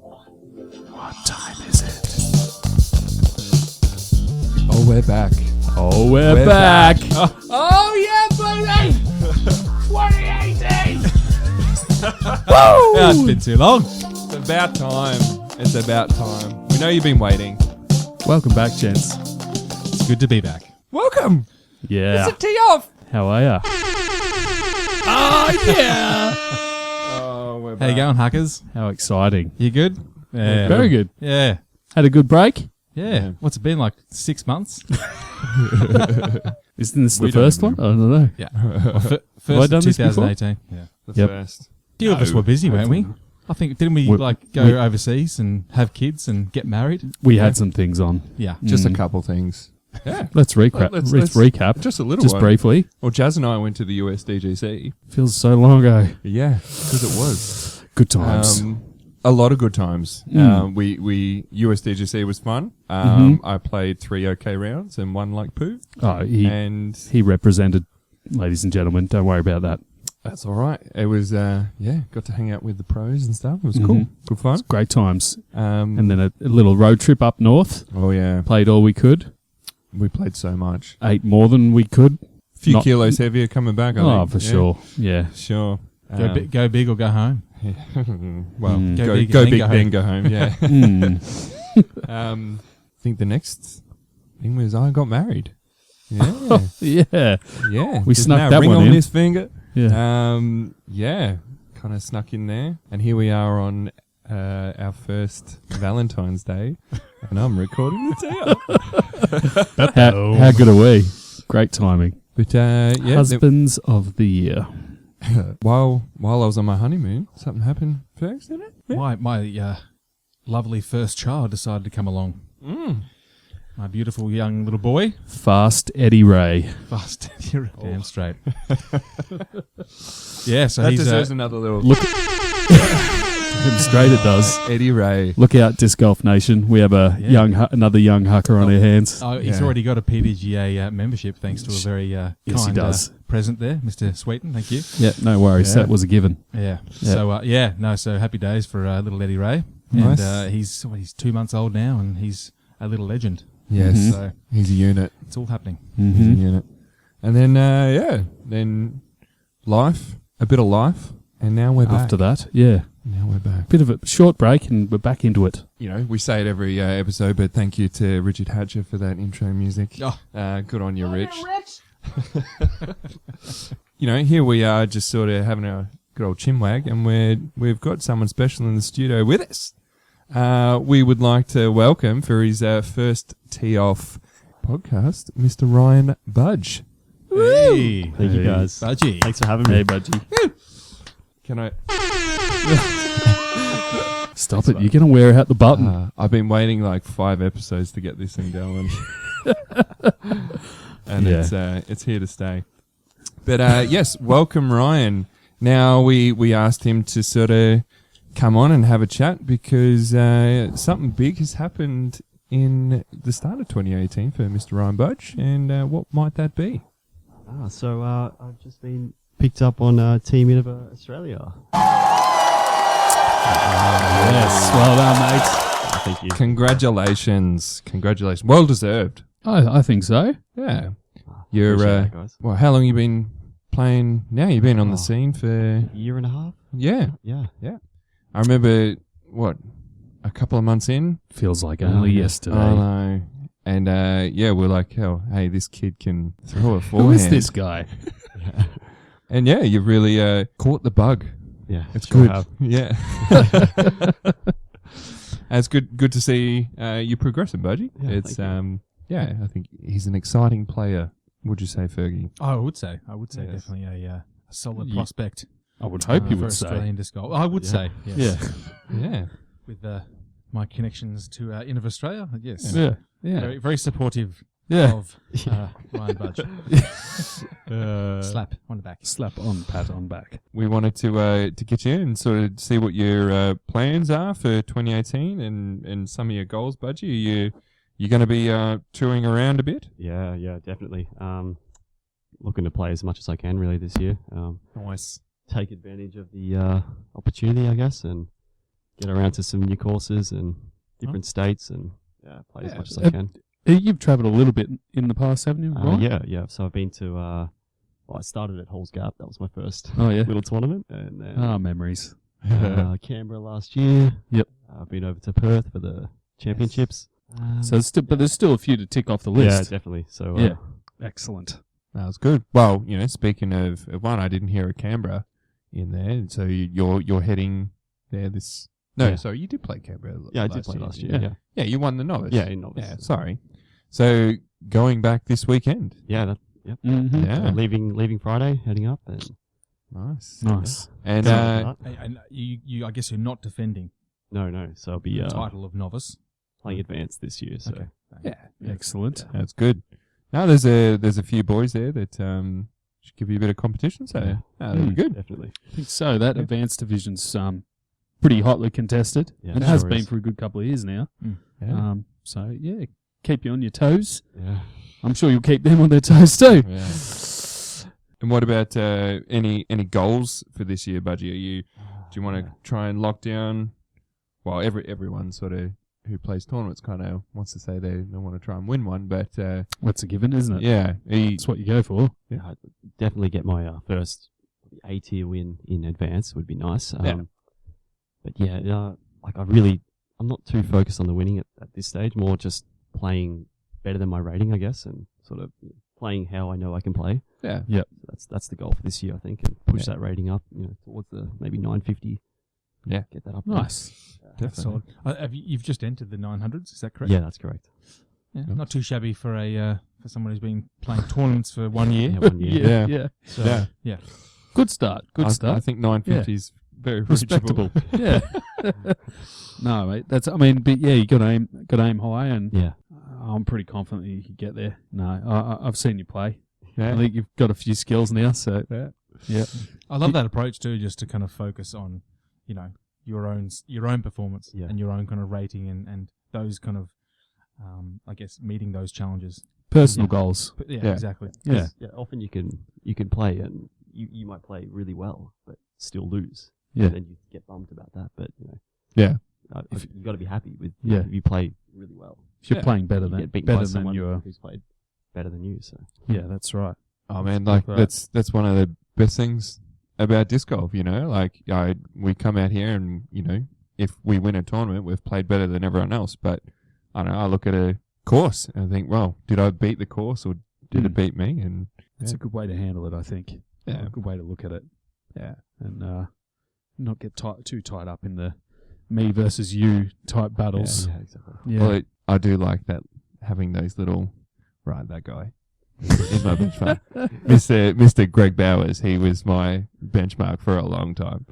What time is it? Oh, we're back. Oh, we're back. Oh, yeah, baby! 2018! Woo! Oh, it's been too long. It's about time. It's about time. We know you've been waiting. Welcome back, gents. It's good to be back. Welcome. Yeah. It's a tee-off. How are ya? Oh, yeah. Oh, we're How back. you going, Huckers? How exciting. You good? Yeah. Very good. Yeah. Had a good break? Yeah. What's it been, like 6 months? Isn't this We the don't first one? I don't know. Yeah. Well, Have I first done of this before? 2018. Yeah. The Yep. first. Few of us were busy, weren't we? I think, didn't we We- go we- overseas and have kids and get married? We had some things on. Yeah. Just a couple things. Let's recap. Let's recap. Just a little Just one. briefly. Well, Jazz and I went to the USDGC. Feels so long ago. Yeah, because it was. Good times. A lot of good times. We USDGC was fun. I played 3 OK rounds and one like poo. And He represented, ladies and gentlemen. Don't worry about that. that's all right. It was, got to hang out with the pros and stuff. It was cool. Good fun. Great times. And And then a little road trip up north. oh yeah, Played all we could. we played so much. Ate more than we could. Few Not- kilos heavier coming back. I Oh, think. for sure. Yeah. Sure. Go big or go home. Well, Go go big big, and then go go home. Yeah. Mm. I think the next thing was I got married. Yeah. Yeah. Yeah. We Just snuck now, that ring one on in. this finger. Yeah. Yeah. Kind of snuck in there. And here we are on our first Valentine's Day. And I'm recording the tee-off. How good are we? Great timing. But yeah, Husbands of the year. while I was on my honeymoon, something happened first, didn't it? Yeah. My lovely first child decided to come along. My beautiful young little boy. Fast Eddie Ray. Fast. You're damn straight. Yeah, so That he's deserves another little Look. Him straight it does. Eddie Ray. Look out, Disc Golf Nation. We have another young hucker on our hands. he's Yeah. already got a PDGA membership thanks to a very Yes, he kind does. present there, Mr. Sweetten. Thank you. Yeah, no worries. Yeah. That was a given. Yeah. Yeah. So happy days for little Eddie Ray. Nice. And he's 2 months old now, and he's a little legend. Yes. Mhm. So He's a unit. it's all happening. He's a unit. And then, then life, a bit of life, and now we're back. After that, yeah. Now we're back. Bit of a short break and we're back into it. You know, we say it every episode, but thank you to Richard Hatcher for that intro music. Oh. Good on you, Rich. You know, here we are just sort of having a good old chinwag, and we've got someone special in the studio with us. We would like to welcome for his first tee-off podcast, Mr. Ryan Budge. Hey. Thank you, guys. Budgie. Thanks for having me. Hey, Budgie. Can I... Stop it. You're going to wear out the button. I've been waiting like 5 episodes to get this thing going. And Yeah. it's here to stay. But yes, welcome Ryan. Now we asked him to sort of come on and have a chat because something big has happened in the start of 2018 for Mr. Ryan Budge, and what might that be? So I've just been picked up on Team Innova Australia. Yes. Well done, mate. Thank you. Congratulations. Well deserved. I think so. Yeah. You're Appreciate that, guys. well, how long you been playing now? You've been on the scene for Year and a half? yeah. Yeah. I remember a couple of months in. Feels like only yesterday. I know. And we're like, hey, this kid can throw a forehand. Who is this guy? And yeah, you've really caught the bug. Yeah. It's sure good. have. Yeah. And it's good to see you progressing, Budgie. Yeah, It's thank I think he's an exciting player. Would you say, Fergie? I would say Yes. definitely a solid Ye- prospect. I would hope you for would say. Australian disc golf. I would Yeah. say, yes. Yeah. Yeah. With my connections to Innova Australia, yes. Yeah. Very, very supportive Yeah. of Ryan Budge. Slap on the back. Slap on, pat on back. We wanted to get you in and sort of see what your plans are for 2018 and some of your goals, Budgie. You going to be touring around a bit? Yeah, definitely. Looking to play as much as I can really this year. Nice. take advantage of the opportunity, I guess, and get around to some new courses and different states and play as much as I can. You've travelled a little bit in the past, haven't you? Right? Yeah. So I've been to. I started at Halls Gap. That was my first Oh yeah. little tournament, and then Memories. Canberra last year. Yep. I've been over to Perth for the championships. So there's still a few to tick off the yeah, list. definitely. So Yeah. Excellent. That was good. Well, speaking of one, I didn't hear a Canberra in there. So you're heading there this. No, Yeah. sorry, you did play Canberra. I did play last year. Yeah. Yeah, you won the novice. Yeah, in novice. Yeah, sorry. So going back this weekend. Yeah. Yep. Mm-hmm. Yeah. Leaving Friday, heading up, and Nice. And And you, I guess you're not defending no. So I'll be the title of novice. playing advanced this year. So Okay. yeah, Excellent. that's good. Now there's a few boys there that should give you a bit of competition. So that'll be good. Definitely. I think so. That advanced division's pretty hotly contested. Yeah, and it has sure been is. for a good couple of years now. Yeah. So yeah, keep you on your toes. Yeah. I'm sure you'll keep them on their toes too. Yeah. And what about any goals for this year, Budgie? Do you want to try and lock down? Well, everyone sort of who plays tournaments kind of wants to say they want to try and win one, but That's a given, isn't it? yeah, That's what you go for. Yeah, I'd definitely get my first A tier win in advance would be nice. But yeah, like I'm not too focused on the winning at this stage. More just playing better than my rating, I guess, and sort of playing how I know I can play. yeah, So that's the goal for this year, I think, and push that rating up, towards the maybe 950. Yeah. Get that up. there. Nice. definitely. So, you've just entered the 900s, is that correct? Yeah, that's correct. Yeah, not too shabby for for someone who's been playing tournaments for 1 year. Yeah, 1 year. Yeah. Yeah. So, Yeah. Good start. Good I start. think 950 is very Respectable. reachable. Yeah. No, mate. But yeah, you got to aim high, and Yeah. I'm pretty confident you can get there. No, I've seen you play. Yeah. I think you've got a few skills now. So yeah. I love that approach too, just to kind of focus on, your own performance Yeah. and your own kind of rating and those kind of, I guess, meeting those challenges. Personal Yeah. goals. But yeah, Yeah. exactly. Yeah. Yeah. Often you can play and you might play really well, but still lose. Yeah. And then you get bummed about that. But Yeah. you got to be happy with Yeah. if you play really well. If you're Yeah. playing better You than get beaten by better than someone you are. who's played better than you. So Yeah, that's right. Oh man, like Right. that's one of the best things about disc golf. Like we come out here and if we win a tournament, we've played better than everyone else. But I don't know. I look at a course and I think, well, did I beat the course or did it beat me? And It's a good way to handle it, I think. Yeah. A good way to look at it. yeah, And not get too tied up in the me versus you type battles. yeah, exactly. Yeah. Well, I do like that having those little that guy. He's my benchmark. Mr. Greg Bowers, he was my benchmark for a long time.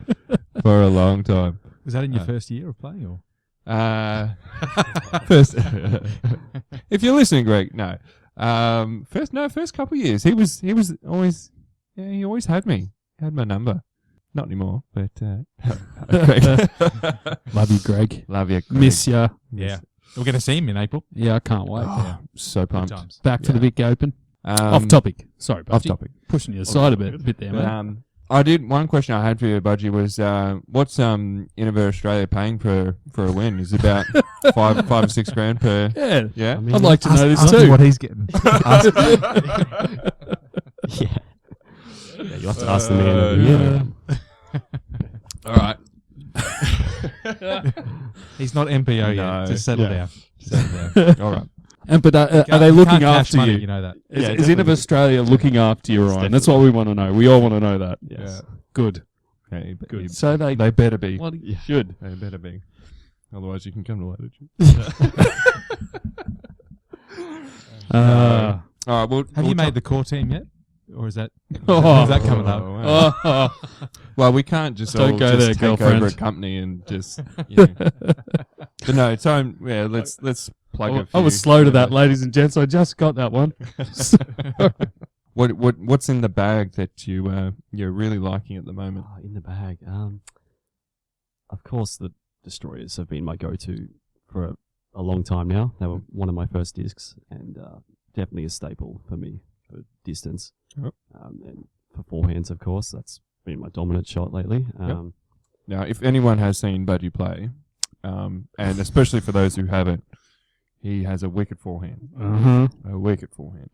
Was that in your first year of playing, or? First, if you're listening, Greg, no. First couple of years, he was always, he always had me. He had my number. Not anymore, but Greg. Love you, Greg. Love you, Greg. Miss ya. Yeah. We're going to see him in April. Yeah, I can't wait. Oh, so Good pumped. times. Back for the Vic Open. Um, Off topic. Sorry, Off Budgie. topic. Pushing you aside a bit there, But, mate. I did one question I had for you, Budgie, was what's Innover Australia paying for a win? Is it about five or 6 grand per? Yeah. Yeah. I mean, I'd like to know this Ask him too. what he's getting. Yeah. Yeah, you have to ask the man of the year. All right. He's not MPO No. yet. Just settle Yeah. down. All right. But are they You looking can't cash after money, you? You know that. Is, Yeah, is Innov definitely. Australia looking after you, Ryan? That's what definitely. we want to know. We all want to know that. Yes. Good. Okay, Good. So they better be. well, Yeah. should. They better be. Otherwise, you can come to Latitude. All right. Well, Have you made the core team yet? Or is that Oh. is that coming up? wow. Oh, Well, we can't just Don't all go just there, take girlfriend. over a company and just. But no, time. Yeah, let's plug a few. I was slow to that, ladies and gents. I just got that one. What's in the bag that you're really liking at the moment? Oh, in the bag. Of course, the Destroyers have been my go-to for a long time now. They were one of my first discs, and definitely a staple for me for distance. Yep. And for forehands, of course, that's been my dominant shot lately. Now, if anyone has seen Budge play, and especially for those who haven't, he has a wicked forehand. A wicked forehand.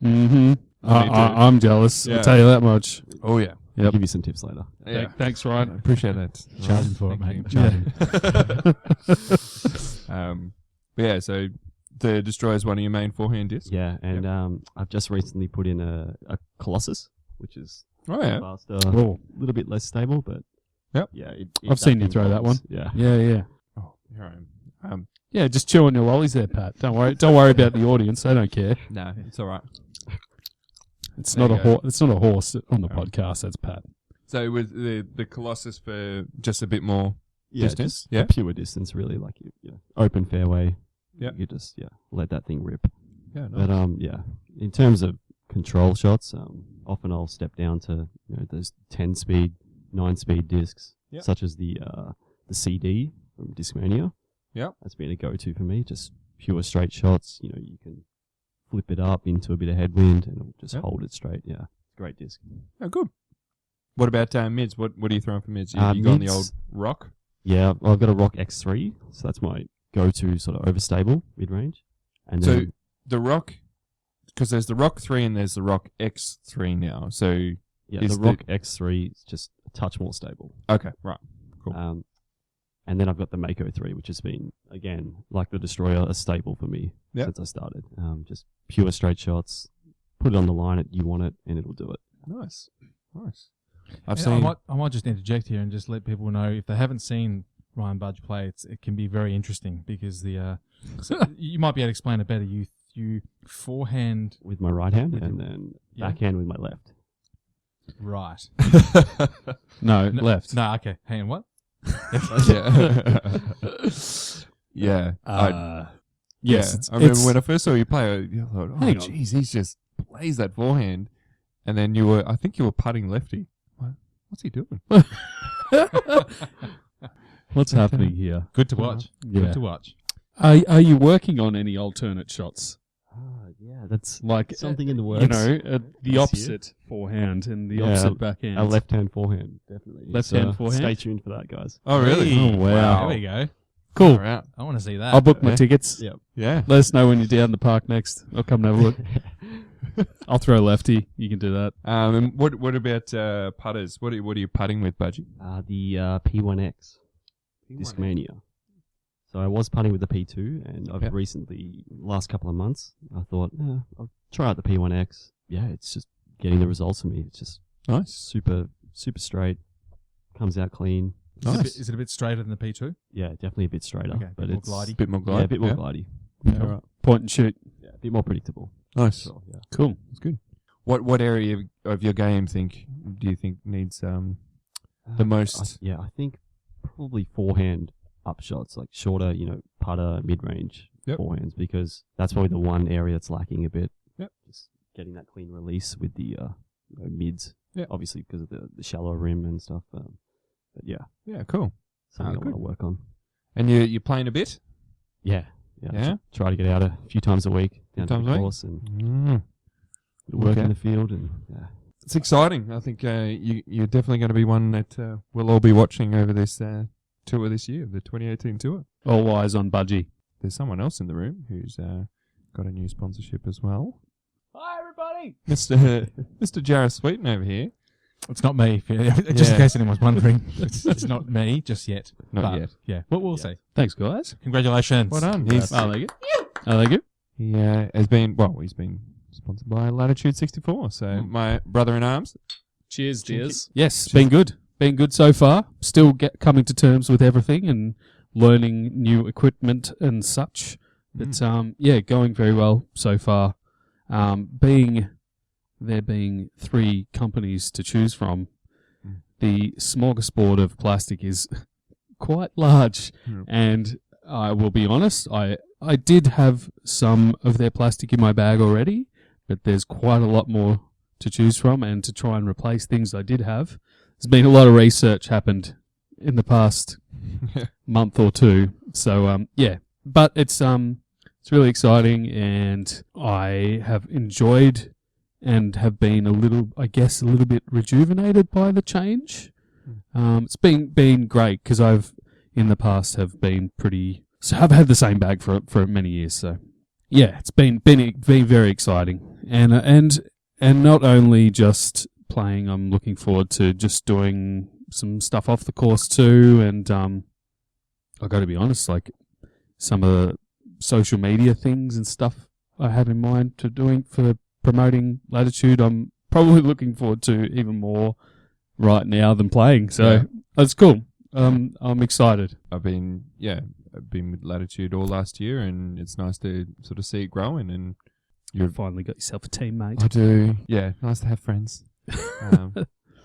I'm jealous. Yeah. I'll tell you that much. Oh, yeah. I'll Yep. give you some tips later. Yeah. Thanks, I Ryan. appreciate that. Charging for it, Thank mate. you. Charging. But yeah, so the Destroyer is one of your main forehand discs? Yeah, and I've just recently put in a Colossus, which is Oh, yeah. faster, Oh, a little bit less stable, but Yep. yeah. I've seen you throw that rolls. Yeah. yeah. Oh, here I am. Yeah, just chew on your lollies there, Pat. Don't worry about the audience. They don't care. No, it's all right. It's There not you a go. It's not a horse on the Oh. podcast. That's Pat. So with the Colossus for just a bit more Yeah, distance? just Yeah. a pure distance, really. Like open fairway. Yep. You just let that thing rip. Yeah, nice. But in terms of control shots, often I'll step down to those 10-speed, 9-speed discs, Yep. such as the CD from Discmania. Yep. That's been a go-to for me. Just pure straight shots. You can flip it up into a bit of headwind and it'll just Yep. hold it straight. Yeah, great disc. Oh, good. What about mids? What are you throwing for mids? You Mids- got on the old rock? Yeah, I've got a Rock X3, so that's my go-to sort of overstable mid-range. And So then the rock, because there's the Rock 3 and there's the Rock X3 now. So, yeah, is the Rock X3 is just a touch more stable. okay, right. Cool. And then I've got the Mako 3, which has been, again, like the Destroyer, a staple for me Yep. since I started. Just pure straight shots, put it on the line, you want it, and it'll do it. Nice. I've Yeah, seen. I might just interject here and just let people know, if they haven't seen Ryan Budge play, it can be very interesting because so you might be able to explain it better. You forehand With my right hand, With and your- then yeah. backhand with my left. right. No, left. No, okay. Hang on, what? yeah. Yeah. Yes, I remember when I first saw you play, I thought, oh, Hang on. jeez, he's just plays that forehand. And then I think you were putting lefty. What's he doing? What's happening here? Good to watch. Yeah. Good to watch. Are you working on any alternate shots? Yeah, that's Like something in the works. the year. opposite forehand and the Yeah, opposite backhand. A left-hand forehand, definitely. Left-hand So forehand? Stay tuned for that, guys. Oh, really? Hey. Oh, wow. There we go. Cool. Far out. I want to see that. I'll book my Yeah. tickets. Yeah. Yeah. Let us know when you're down the park next. I'll come and have a look. I'll throw lefty. You can do that. And what about putters? What are you putting with, Budgie? The P1X, Discmania. So I was putting with the P2, and I've Okay. recently, last couple of months, I thought, I'll try out the P1X. Yeah, it's just getting the results for me. It's just Nice. super straight, comes out clean. Nice. Is it a bit straighter than the P2? Yeah, definitely a bit straighter, Okay, but bit more it's glidey. Bit more glide. yeah, a bit more glidey. Yeah. All right. Point and shoot. Yeah, a bit more predictable. Nice. Sure, yeah. Cool. That's good. What area of your game do you think needs the most? I think probably forehand up shots, like shorter, putter, mid-range Yep. forehands, because that's probably the one area that's lacking a bit. Yep. Just getting that clean release with the mids, Yep. obviously because of the shallow rim and stuff. But yeah, Yeah, cool. something I good. want to work on. And you're playing a bit? Yeah. Yeah? Try to get out a few times a week down to times a the week? course and Mm. work Okay. in the field, and yeah. It's exciting. I think you're definitely going to be one that we'll all be watching over this tour this year, the 2018 tour. All eyes on Budgie. There's someone else in the room who's got a new sponsorship as well. Hi, everybody. Mr. Jarrath Sweetten over here. It's not me, just Yeah. in case anyone's wondering. It's not me just yet. Not but, yet. Yeah, we'll see. Thanks, guys. Congratulations. Well done. I like it. I like it. He he's been sponsored by Latitude 64. So my brother in arms. Cheers, Chinky. dears. Yes, been good. Been good so far. Still coming to terms with everything and learning new equipment and such. But going very well so far. There being 3 companies to choose from, the smorgasbord of plastic is quite large. Yeah. And I will be honest, I did have some of their plastic in my bag already, but there's quite a lot more to choose from, and to try and replace things I did have. There's been a lot of research happened in the past month or two. So, but it's really exciting, and I have enjoyed and have been a little bit rejuvenated by the change. It's been great because I've in the past have been I've had the same bag for many years. So yeah, it's been very exciting, and not only just playing. I'm looking forward to just doing some stuff off the course too, and I got to be honest, like some of the social media things and stuff I had in mind to doing for promoting Latitude, I'm probably looking forward to even more right now than playing. So that's cool. I'm excited. I've been with Latitude all last year, and it's nice to sort of see it growing. And You've finally got yourself a teammate. I do. Yeah, nice to have friends.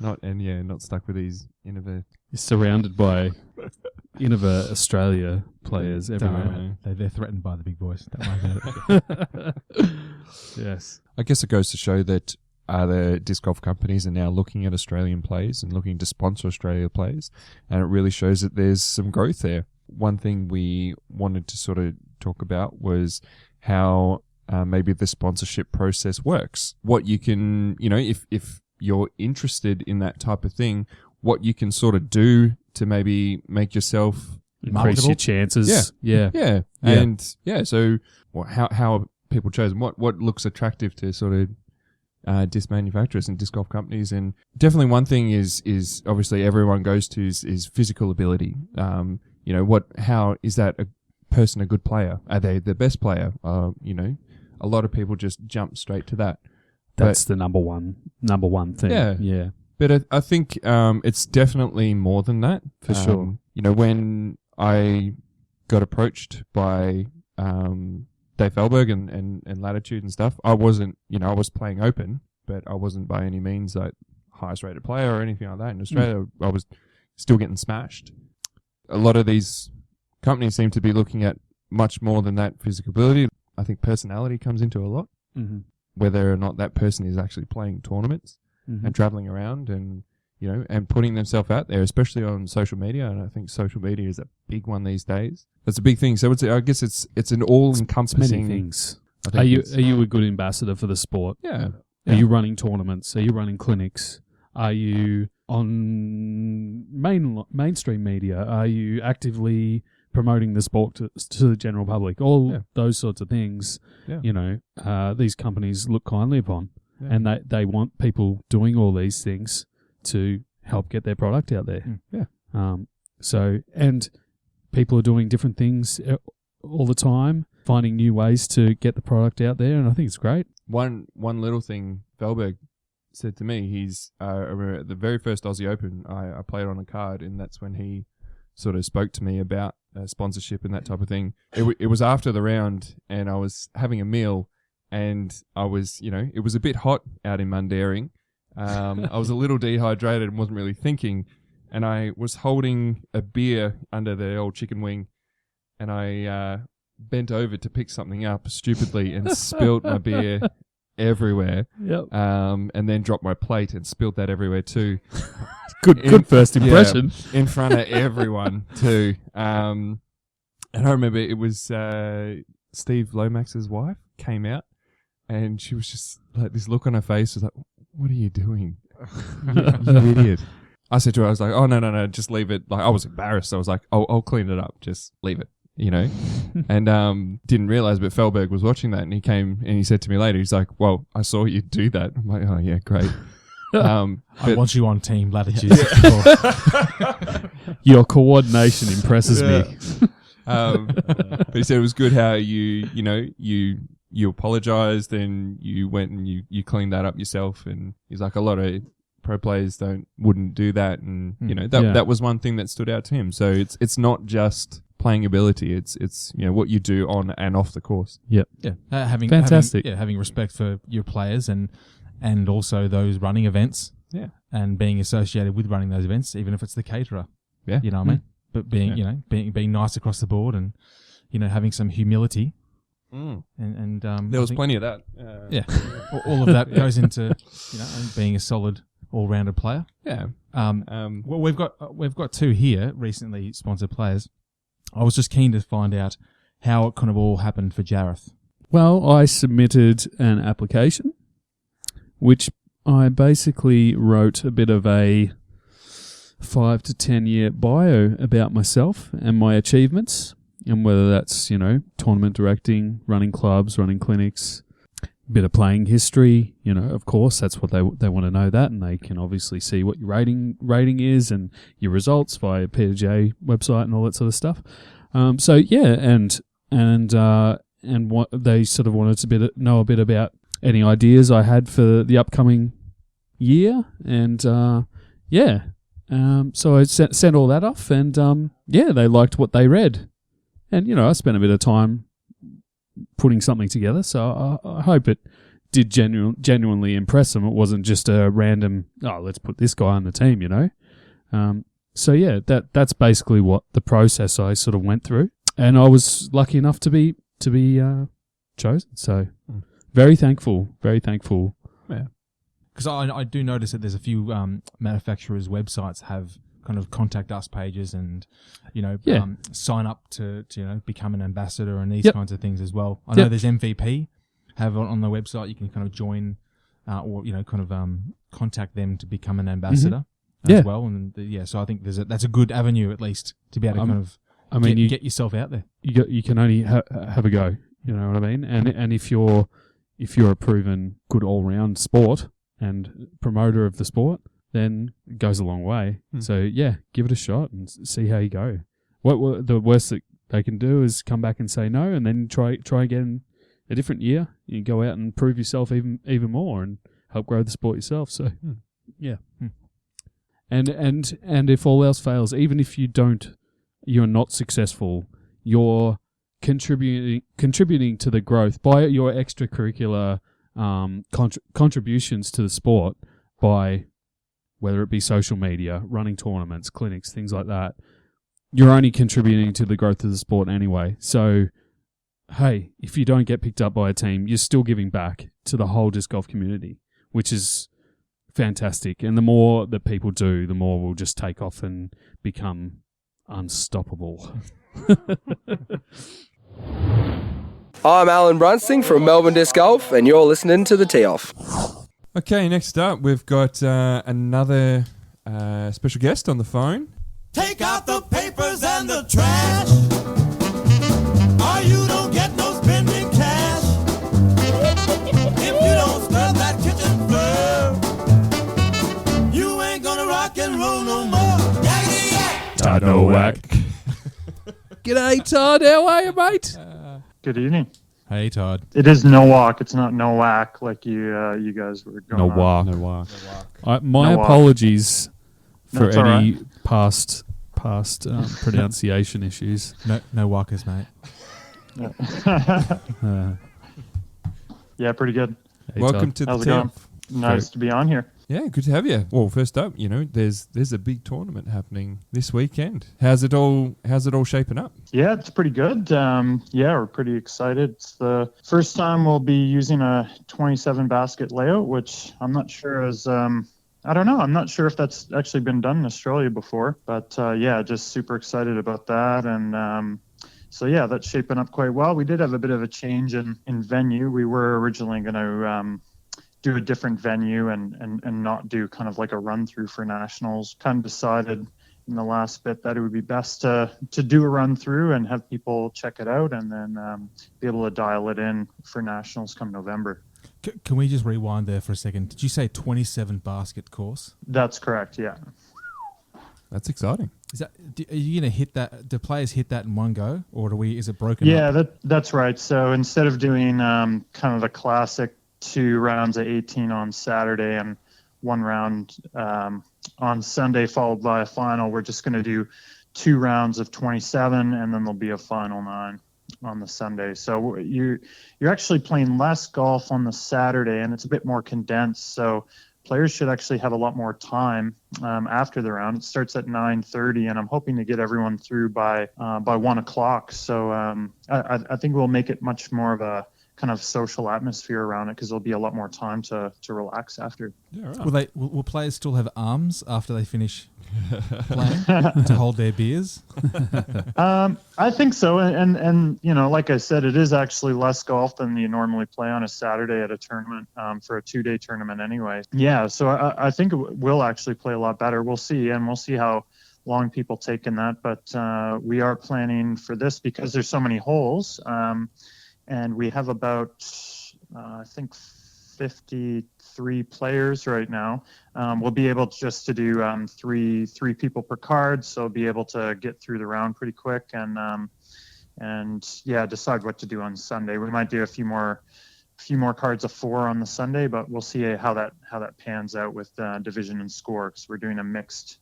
Not stuck with these Innova. You're surrounded by Innova Australia players everywhere. Don't worry. They're threatened by the big boys. Don't worry about it. Yes. I guess it goes to show that the disc golf companies are now looking at Australian players and looking to sponsor Australia players, and it really shows that there's some growth there. One thing we wanted to sort of talk about was how maybe the sponsorship process works. What you can, if you're interested in that type of thing, what you can sort of do to maybe make yourself increase your chances. Yeah. And so how are people chosen? What looks attractive to sort of disc manufacturers and disc golf companies? And definitely one thing is obviously everyone goes to is physical ability. How is that a person a good player? Are they the best player? A lot of people just jump straight to that. That's the number one thing. Yeah. But I think it's definitely more than that. For sure. When I got approached by Dave Felberg and Latitude and stuff, I wasn't, I was playing open, but I wasn't by any means like highest rated player or anything like that. In Australia, I was still getting smashed. A lot of these companies seem to be looking at much more than that physical ability. I think personality comes into a lot. Mm-hmm. Whether or not that person is actually playing tournaments and traveling around and, and putting themselves out there, especially on social media. And I think social media is a big one these days. That's a big thing. So I guess it's an all-encompassing many things. Are you a good ambassador for the sport? Yeah. Are you running tournaments? Are you running clinics? Are you on mainstream media? Are you actively promoting the sport to the general public? All those sorts of things, these companies look kindly upon. Yeah. And they want people doing all these things to help get their product out there. And people are doing different things all the time, finding new ways to get the product out there, and I think it's great. One little thing Felberg said to me, he's the very first Aussie Open, I played on a card, and that's when he sort of spoke to me about sponsorship and that type of thing. It was after the round, and I was having a meal, and I was, it was a bit hot out in Mundaring. I was a little dehydrated and wasn't really thinking, and I was holding a beer under the old chicken wing, and I bent over to pick something up stupidly and spilled my beer everywhere. Yep. And then dropped my plate and spilled that everywhere too. Good first impression. Yeah, in front of everyone too. And I remember it was Steve Lomax's wife came out, and she was just like, this look on her face was like, "What are you doing? You idiot." I said to her, I was like, "Oh, no, just leave it." Like, I was embarrassed. I was like, "I'll clean it up. Just leave it." And didn't realize, but Felberg was watching that, and he came and he said to me later, he's like, "Well, I saw you do that." I'm like, "Oh yeah, great." I want you on Team Latitude. Your coordination impresses me. But he said it was good how you apologized and you went and you cleaned that up yourself. And he's like, a lot of pro players wouldn't do that, and that was one thing that stood out to him. So it's not just playing ability; it's what you do on and off the course. Yep. Yeah, having fantastic. Having respect for your players and also those running events. Yeah, and being associated with running those events, even if it's the caterer. Yeah, you know what I mean. But being being nice across the board, and having some humility. And there was plenty of that. All of that goes into being a solid all-rounded player. Yeah. Well, we've got two here recently sponsored players. I was just keen to find out how it kind of all happened for Jarrath. Well, I submitted an application, which I basically wrote a bit of a 5 to 10 year bio about myself and my achievements, and whether that's, tournament directing, running clubs, running clinics, bit of playing history, of course, that's what they want to know that, and they can obviously see what your rating is and your results via PJ website and all that sort of stuff. So yeah, and what they sort of wanted to know a bit about any ideas I had for the upcoming year, and so I sent all that off, and they liked what they read, and I spent a bit of time putting something together, so I hope it did genuinely impress them. It wasn't just a random, let's put this guy on the team, So yeah, that's basically what the process I sort of went through, and I was lucky enough to be chosen. So very thankful. Yeah, because I do notice that there's a few manufacturers' websites have kind of contact us pages, and sign up to become an ambassador and these kinds of things as well. I know there's MVP have on the website. You can kind of join or contact them to become an ambassador as well. And so I think that's a good avenue, at least, to be able to get yourself out there. You can only have a go. You know what I mean? And if you're a proven good all round sport and promoter of the sport, then it goes a long way. So yeah, give it a shot and see how you go. What the worst that they can do is come back and say no, and then try again a different year. You go out and prove yourself even more and help grow the sport yourself. So yeah. And if all else fails, even if you're not successful, you're contributing to the growth by your extracurricular contributions to the sport, by whether it be social media, running tournaments, clinics, things like that. You're only contributing to the growth of the sport anyway. So, hey, if you don't get picked up by a team, you're still giving back to the whole disc golf community, which is fantastic. And the more that people do, the more we'll just take off and become unstoppable. I'm Alan Brunsting from Melbourne Disc Golf, and you're listening to The Tee-Off. Okay, next up, we've got another special guest on the phone. Take out the papers and the trash, or you don't get no spending cash. If you don't scrub that kitchen floor, you ain't gonna rock and roll no more. Todd Nowack. G'day, Todd. How are you, mate? Good evening. Hey, Todd. It is Nowack. It's not Nowack like you guys were going on. Nowack. My apologies for That's any past pronunciation issues. No walkers, mate. Yeah, pretty good. Hey, Welcome Todd. to the How's it going? Tee-Off. Nice to be on here. Yeah, good to have you. Well, first up, there's a big tournament happening this weekend. How's it all shaping up? Yeah, it's pretty good. We're pretty excited. It's the first time we'll be using a 27 basket layout, which I'm not sure is I don't know. I'm not sure if that's actually been done in Australia before, but just super excited about that. And so yeah, that's shaping up quite well. We did have a bit of a change in venue. We were originally going to do a different venue and not do kind of like a run through for nationals. Kind of decided in the last bit that it would be best to do a run through and have people check it out, and then be able to dial it in for nationals come November. Can we just rewind there for a second? Did you say 27 basket course? That's correct. Yeah. That's exciting. Are you going to hit that? Do players hit that in one go, or is it broken up? Yeah, that's right. So instead of doing kind of the classic 2 rounds of 18 on Saturday and 1 round on Sunday followed by a final, we're just going to do 2 rounds of 27, and then there'll be a final 9 on the Sunday. So you're actually playing less golf on the Saturday, and it's a bit more condensed. So players should actually have a lot more time after the round. It starts at 9:30, and I'm hoping to get everyone through by 1 o'clock. So I think we'll make it much more of a kind of social atmosphere around it because there'll be a lot more time to relax after. Yeah, right. Will players still have arms after they finish playing to hold their beers? I think so, and like I said, it is actually less golf than you normally play on a Saturday at a tournament, for a 2-day tournament anyway. Yeah, so I think it will actually play a lot better. We'll see, and we'll see how long people take in that, but we are planning for this because there's so many holes, and we have about I think 53 players right now. We'll be able to do three people per card, so be able to get through the round pretty quick, and decide what to do on Sunday. We might do a few more cards of 4 on the Sunday, but we'll see how that pans out with division and score, because we're doing a mixed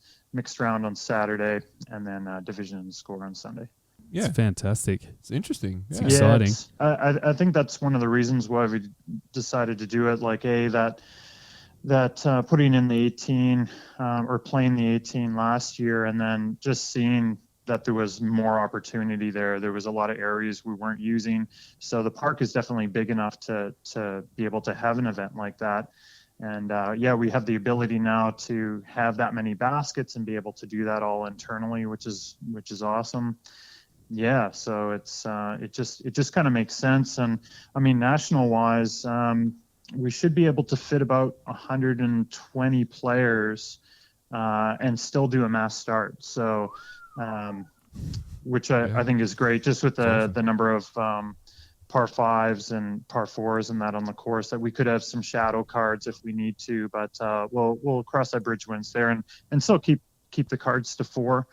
round on Saturday and then division and score on Sunday. Yeah, it's fantastic. It's interesting. It's exciting. I think that's one of the reasons why we decided to do it. Like that putting in the 18 or playing the 18 last year, and then just seeing that there was more opportunity there. There was a lot of areas we weren't using. So the park is definitely big enough to be able to have an event like that. And we have the ability now to have that many baskets and be able to do that all internally, which is awesome. Yeah, so it just kind of makes sense. And I mean, national wise, we should be able to fit about 120 players and still do a mass start. So, which I think is great, just with the number of par 5s and par 4s and that on the course, that we could have some shadow cards if we need to, but we'll cross that bridge when it's there, and still keep the cards to 4.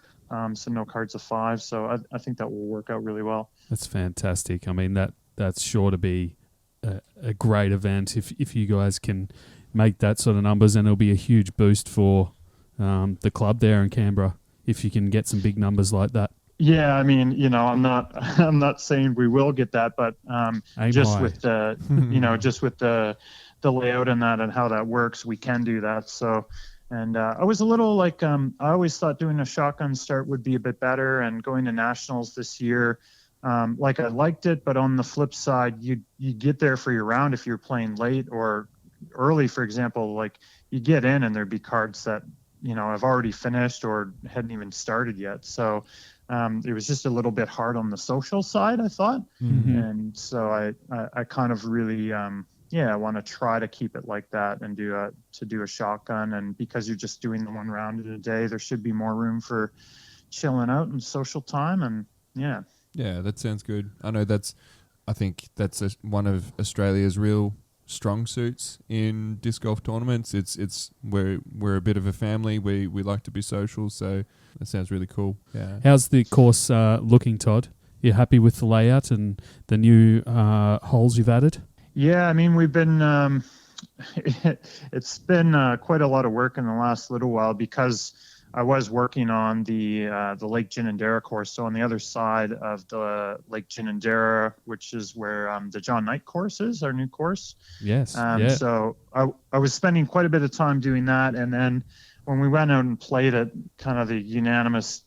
So no cards of 5. So I think that will work out really well. That's fantastic. I mean, that's sure to be a great event if you guys can make that sort of numbers, and it'll be a huge boost for the club there in Canberra if you can get some big numbers like that. Yeah, I mean, I'm not saying we will get that, but with the just with the layout and that and how that works, we can do that. So. And I was a little like, I always thought doing a shotgun start would be a bit better, and going to nationals this year, I liked it, but on the flip side, you get there for your round if you're playing late or early, for example, like you get in and there'd be cards that, have already finished or hadn't even started yet. So it was just a little bit hard on the social side, I thought. Mm-hmm. And so I kind of really, I want to try to keep it like that and do a shotgun. And because you're just doing the one round in a day, there should be more room for chilling out and social time. And yeah, that sounds good. I think that's one of Australia's real strong suits in disc golf tournaments. It's we're a bit of a family. We like to be social, so that sounds really cool. Yeah. How's the course looking, Todd? You happy with the layout and the new holes you've added? Yeah, I mean, we've been, it's been quite a lot of work in the last little while, because I was working on the Lake Ginninderra course. So on the other side of the Lake Ginninderra, which is where the John Knight course is, our new course. Yes. So I was spending quite a bit of time doing that. And then when we went out and played it, kind of the unanimous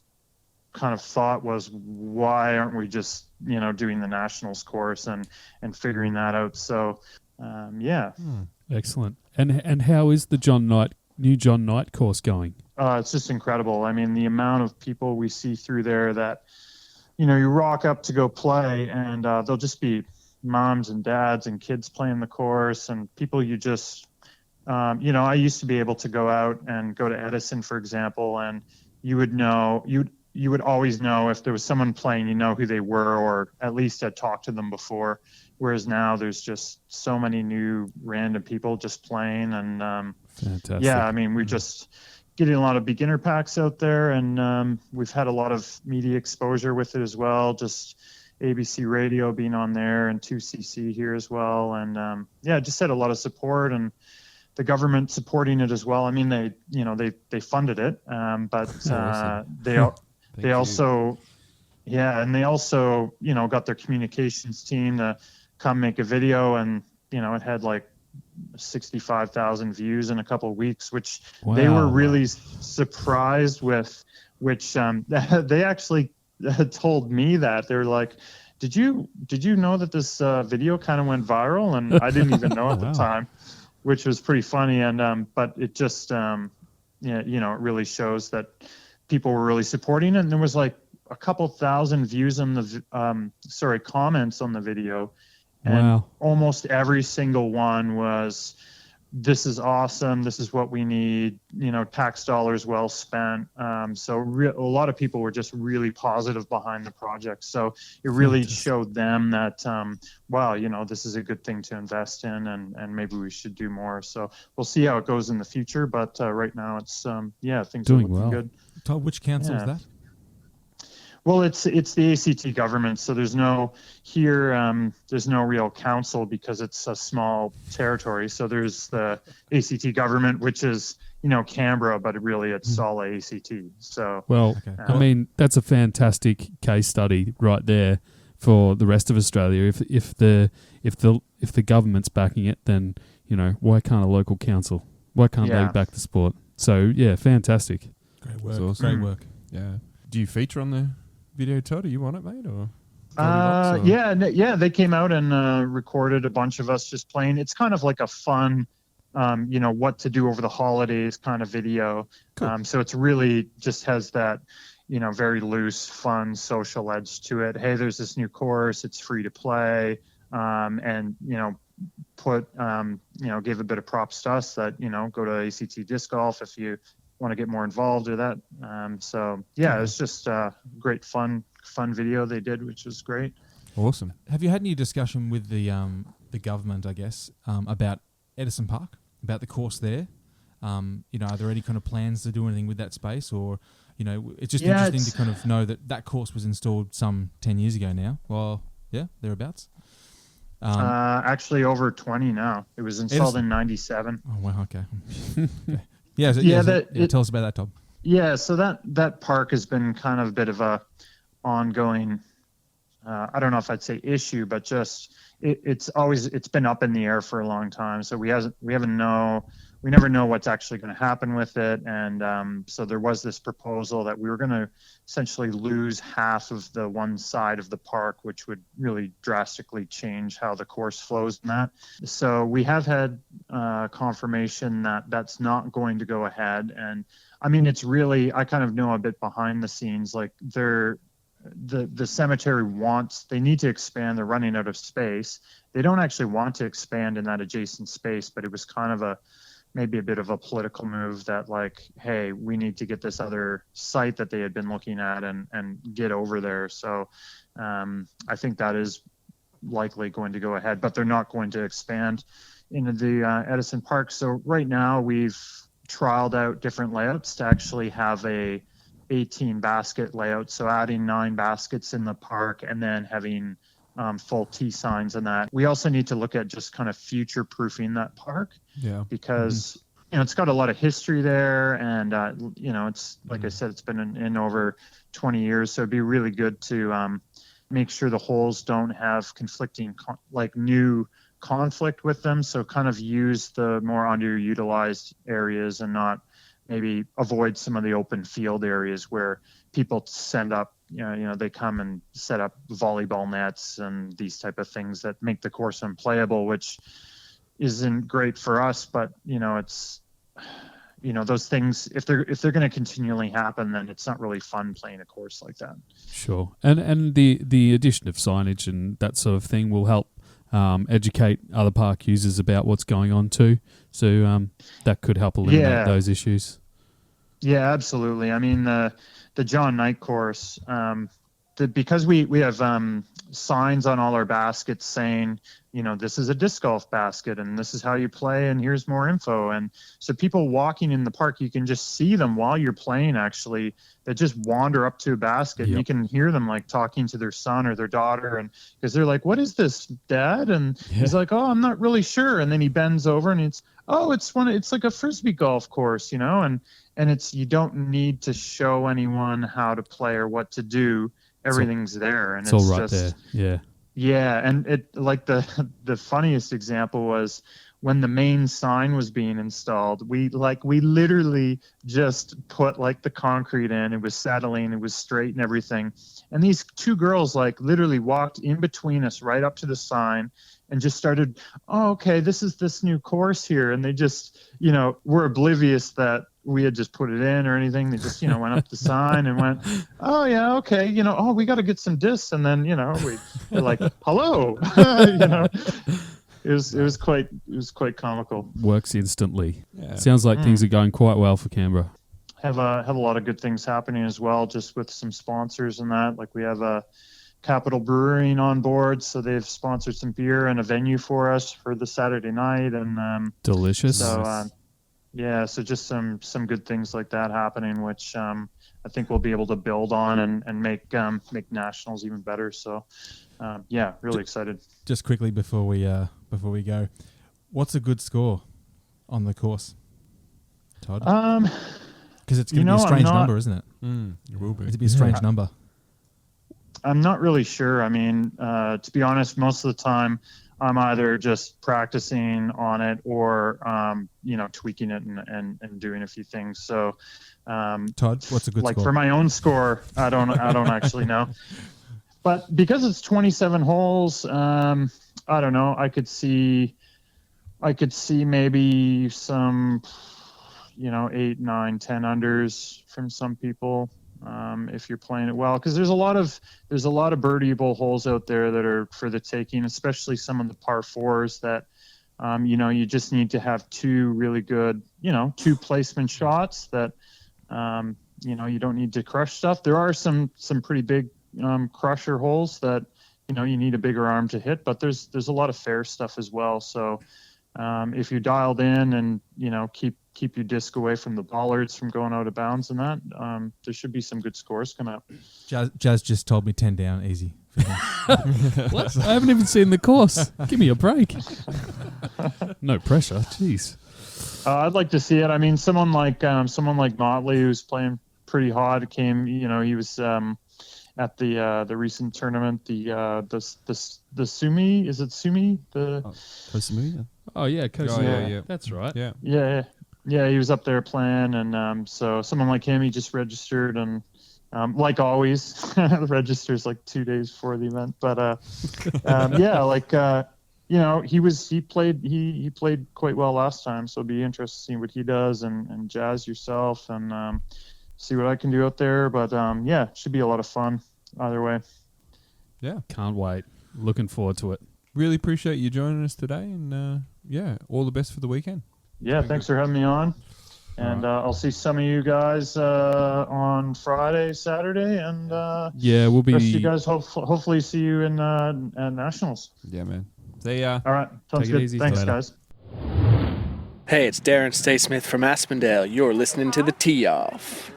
kind of thought was, why aren't we just doing the nationals course and figuring that out? So excellent. And how is the new John Knight course going? It's just incredible. I mean, the amount of people we see through there that you rock up to go play, and there'll just be moms and dads and kids playing the course, and people you just I used to be able to go out and go to Edison, for example, and you would always know if there was someone playing, who they were, or at least had talked to them before. Whereas now there's just so many new random people just playing. And fantastic. Yeah, I mean, we're just getting a lot of beginner packs out there, and we've had a lot of media exposure with it as well. Just ABC Radio being on there, and 2CC here as well. And just had a lot of support, and the government supporting it as well. I mean, they funded it, but they also got their communications team to come make a video, and it had like 65,000 views in a couple of weeks, which they were really surprised with. Which they actually told me that they're like, did you know that this video kind of went viral? And I didn't even know at the time, which was pretty funny. And but it just yeah, you know, it really shows that people were really supporting it. And there was like a couple thousand views on the comments on the video, and almost every single one was, this is awesome, this is what we need, you know, tax dollars well spent. So a lot of people were just really positive behind the project. So it really showed them that, wow, you know, this is a good thing to invest in, and maybe we should do more. So we'll see how it goes in the future. But right now it's, things doing are looking good. Todd, which council is that? Well, it's the ACT government. So there's no real council because it's a small territory. So there's the ACT government, which is, you know, Canberra, but really it's all ACT. So I mean, that's a fantastic case study right there for the rest of Australia. If the government's backing it, then, you know, why can't a local council? Why can't they back the sport? So yeah, fantastic. Great work. Awesome. Great work. Yeah. Do you feature on the video, Todd? Are you on it, mate? Or yeah, they came out and recorded a bunch of us just playing. It's kind of like a fun, you know, what to do over the holidays kind of video. Cool. So it's really just has that, you know, very loose, fun, social edge to it. Hey, there's this new course. It's free to play, and you know, gave a bit of props to us that, you know, go to ACT Disc Golf if you want to get more involved with that. So yeah, it's just a great fun video they did, which was great. Awesome. Have you had any discussion with the government, I guess, about Edison Park, about the course there? You know, are there any kind of plans to do anything with that space, or, you know, it's just interesting to kind of know that course was installed some 10 years ago now. Well, yeah, thereabouts. Actually over 20 now. It was installed in 97. Oh, wow. Okay. Yeah, tell us about that, Todd. Yeah, so that park has been kind of a bit of a ongoing, I don't know if I'd say issue, but just it's been up in the air for a long time. So we never know what's actually going to happen with it. And so there was this proposal that we were going to essentially lose half of the one side of the park, which would really drastically change how the course flows in that. So we have had confirmation that that's not going to go ahead. And I mean, it's really, I kind of know a bit behind the scenes, like the cemetery they need to expand. They're running out of space. They don't actually want to expand in that adjacent space, but it was kind of maybe a bit of a political move that, like, hey, we need to get this other site that they had been looking at and get over there. So I think that is likely going to go ahead, but they're not going to expand into the Edison Park. So right now we've trialed out different layouts to actually have a 18 basket layout. So adding 9 baskets in the park and then having full T signs and that. We also need to look at just kind of future proofing that park. Yeah. Because, you know, it's got a lot of history there, and, you know, it's, like I said, it's been in over 20 years. So it'd be really good to make sure the holes don't have conflicting, new conflict with them. So kind of use the more underutilized areas and not maybe avoid some of the open field areas where people send up, you know, they come and set up volleyball nets and these type of things that make the course unplayable, which isn't great for us. But, you know, it's, you know, those things, if they're going to continually happen, then it's not really fun playing a course like that. Sure. And the addition of signage and that sort of thing will help educate other park users about what's going on too. So that could help eliminate those issues. Yeah, absolutely. I mean, the John Knight course, because we have signs on all our baskets saying, you know, this is a disc golf basket and this is how you play and here's more info. And so people walking in the park, you can just see them while you're playing, actually, that just wander up to a basket. Yep. And you can hear them like talking to their son or their daughter, and because they're like, what is this, Dad? And he's like, oh, I'm not really sure. And then he bends over and it's like a Frisbee golf course, you know, and it's, you don't need to show anyone how to play or what to do. Everything's there, and it's all right just there. Yeah. And it, like, the funniest example was when the main sign was being installed, we literally just put like the concrete in. It was settling, it was straight and everything. And these two girls like literally walked in between us right up to the sign and just started, oh, okay, this is this new course here. And they just, were oblivious that we had just put it in or anything. They just, went up the sign and went, oh yeah, okay, oh, we got to get some discs. And then, we're like, hello, It was quite comical. Works instantly. Yeah. Sounds like things are going quite well for Canberra. Have a lot of good things happening as well, just with some sponsors and that. Like we have a Capital Brewing on board, so they've sponsored some beer and a venue for us for the Saturday night, and delicious. So so just some good things like that happening, which I think we'll be able to build on and make nationals even better. So really excited. Just quickly before we go, what's a good score on the course, Todd? Because it's going to be a strange number, isn't it? It will be. It'd be a strange number. I'm not really sure. I mean, to be honest, most of the time I'm either just practicing on it or, tweaking it and doing a few things. So, Todd, what's a good like score? for my own score, I don't actually know. But because it's 27 holes, I don't know. I could see maybe some, 8, 9, 10 unders from some people. If you're playing it well, because there's a lot of birdieable holes out there that are for the taking, especially some of the par fours that, you just need to have two really good, two placement shots that, you don't need to crush stuff. There are some pretty big crusher holes that, you need a bigger arm to hit, but there's a lot of fair stuff as well. So if you're dialed in and, keep your disc away from the bollards from going out of bounds and that, there should be some good scores come out. Jazz just told me 10 down, easy. What? I haven't even seen the course. Give me a break. No pressure. Jeez. I'd like to see it. I mean, someone like Motley, who's playing pretty hot, came. He was at the recent tournament. The Sumi, is it Sumi? Kosamui? Oh yeah, Coach. Yeah. That's right. Yeah. Yeah, he was up there playing, and so someone like him, he just registered, and like always, registers like 2 days before the event. But he played quite well last time, so it'll be interesting to see what he does, and Jazz yourself, and see what I can do out there. But it should be a lot of fun either way. Yeah, can't wait. Looking forward to it. Really appreciate you joining us today, and all the best for the weekend. Yeah, thanks for having me on. And I'll see some of you guys on Friday, Saturday, and we'll be. Rest of you guys hopefully see you in nationals. Yeah, man. See ya. All right, sounds Take it good. easy. Thanks, Later. guys. Hey, it's Darren Staysmith from Aspendale. You're listening to the Tee-Off.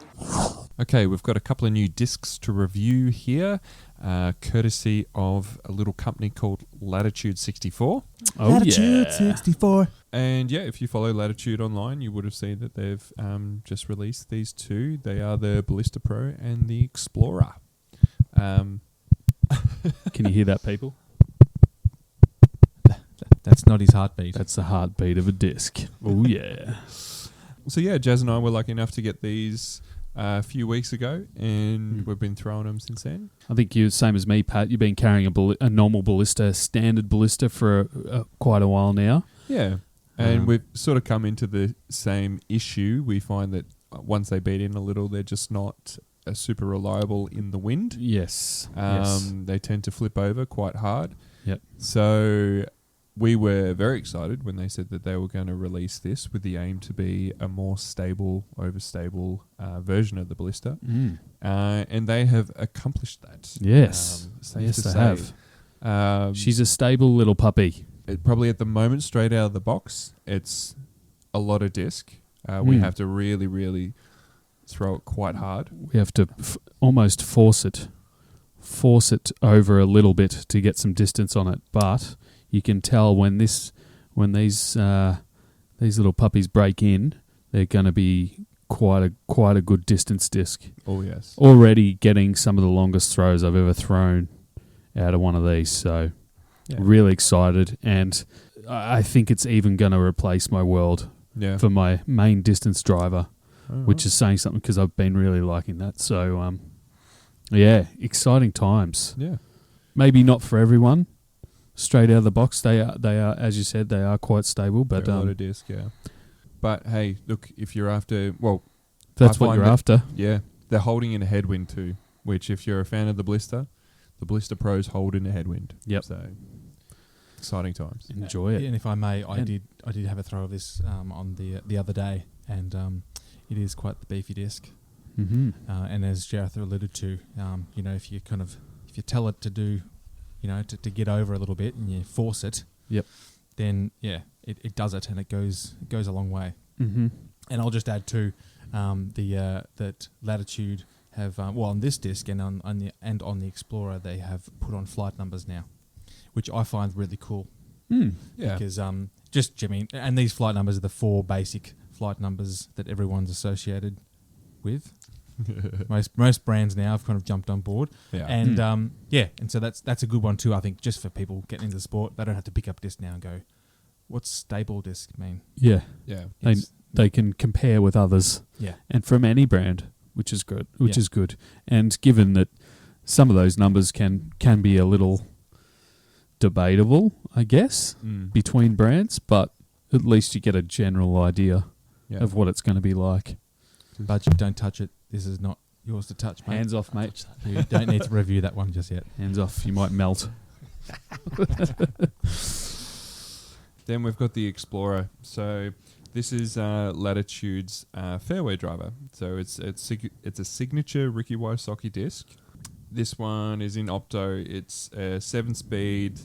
Okay, we've got a couple of new discs to review here, courtesy of a little company called Latitude 64. Oh, Latitude 64. And if you follow Latitude online, you would have seen that they've just released these two. They are the Ballista Pro and the Explorer. Can you hear that, people? That's not his heartbeat. That's the heartbeat of a disc. Oh yeah. So Jazz and I were lucky enough to get these a few weeks ago, and we've been throwing them since then. I think you're the same as me, Pat. You've been carrying a normal ballista, standard ballista for quite a while now. Yeah. And we've sort of come into the same issue. We find that once they beat in a little, they're just not super reliable in the wind. Yes. They tend to flip over quite hard. Yep. So we were very excited when they said that they were going to release this with the aim to be a more stable, overstable version of the Ballista. And they have accomplished that. Yes. Safe to they say. have. She's a stable little puppy. Probably at the moment, straight out of the box, it's a lot of disc. We have to really, really throw it quite hard. We have to almost force it over a little bit to get some distance on it. But you can tell when these little puppies break in, they're going to be quite a good distance disc. Oh yes, already getting some of the longest throws I've ever thrown out of one of these. So really excited, and I think it's even going to replace my World Yeah. for my main distance driver, Oh, which right. is saying something because I've been really liking that. So, yeah, exciting times. Yeah. Maybe not for everyone. Straight out of the box, they are, as you said, they are quite stable. But They're a lot of disc, yeah. But hey, look, if you're after, that's I what find you're that- after. yeah, they're holding in a headwind too, which if you're a fan of the Ballista Pros hold in a headwind. Yep. So exciting times. Enjoy it. And if I may, I And- did have a throw of this on the other day, and it is quite the beefy disc. Mm-hmm. And as Jarrath alluded to, if you tell it to do, to get over a little bit and you force it, Yep. then it does it and it goes a long way. Mm-hmm. And I'll just add too, that Latitude have on this disc and on the Explorer they have put on flight numbers now, which I find really cool. Yeah. Because and these flight numbers are the 4 basic flight numbers that everyone's associated with. most brands now have kind of jumped on board. Yeah. And and so that's a good one too, I think, just for people getting into the sport. They don't have to pick up disc now and go, what's stable disc mean? Yeah. Yeah. They can compare with others. Yeah. And from any brand, which is good. Yeah. Is good. And given that some of those numbers can be a little debatable, I guess, between brands, but at least you get a general idea of what it's going to be like. Budge, don't touch it. This is not yours to touch, mate. Hands off, mate. You don't need to review that one just yet. Hands off. You might melt. Then we've got the Explorer. So this is Latitude's fairway driver. So it's a signature Ricky Wysocki disc. This one is in Opto. It's a 7-speed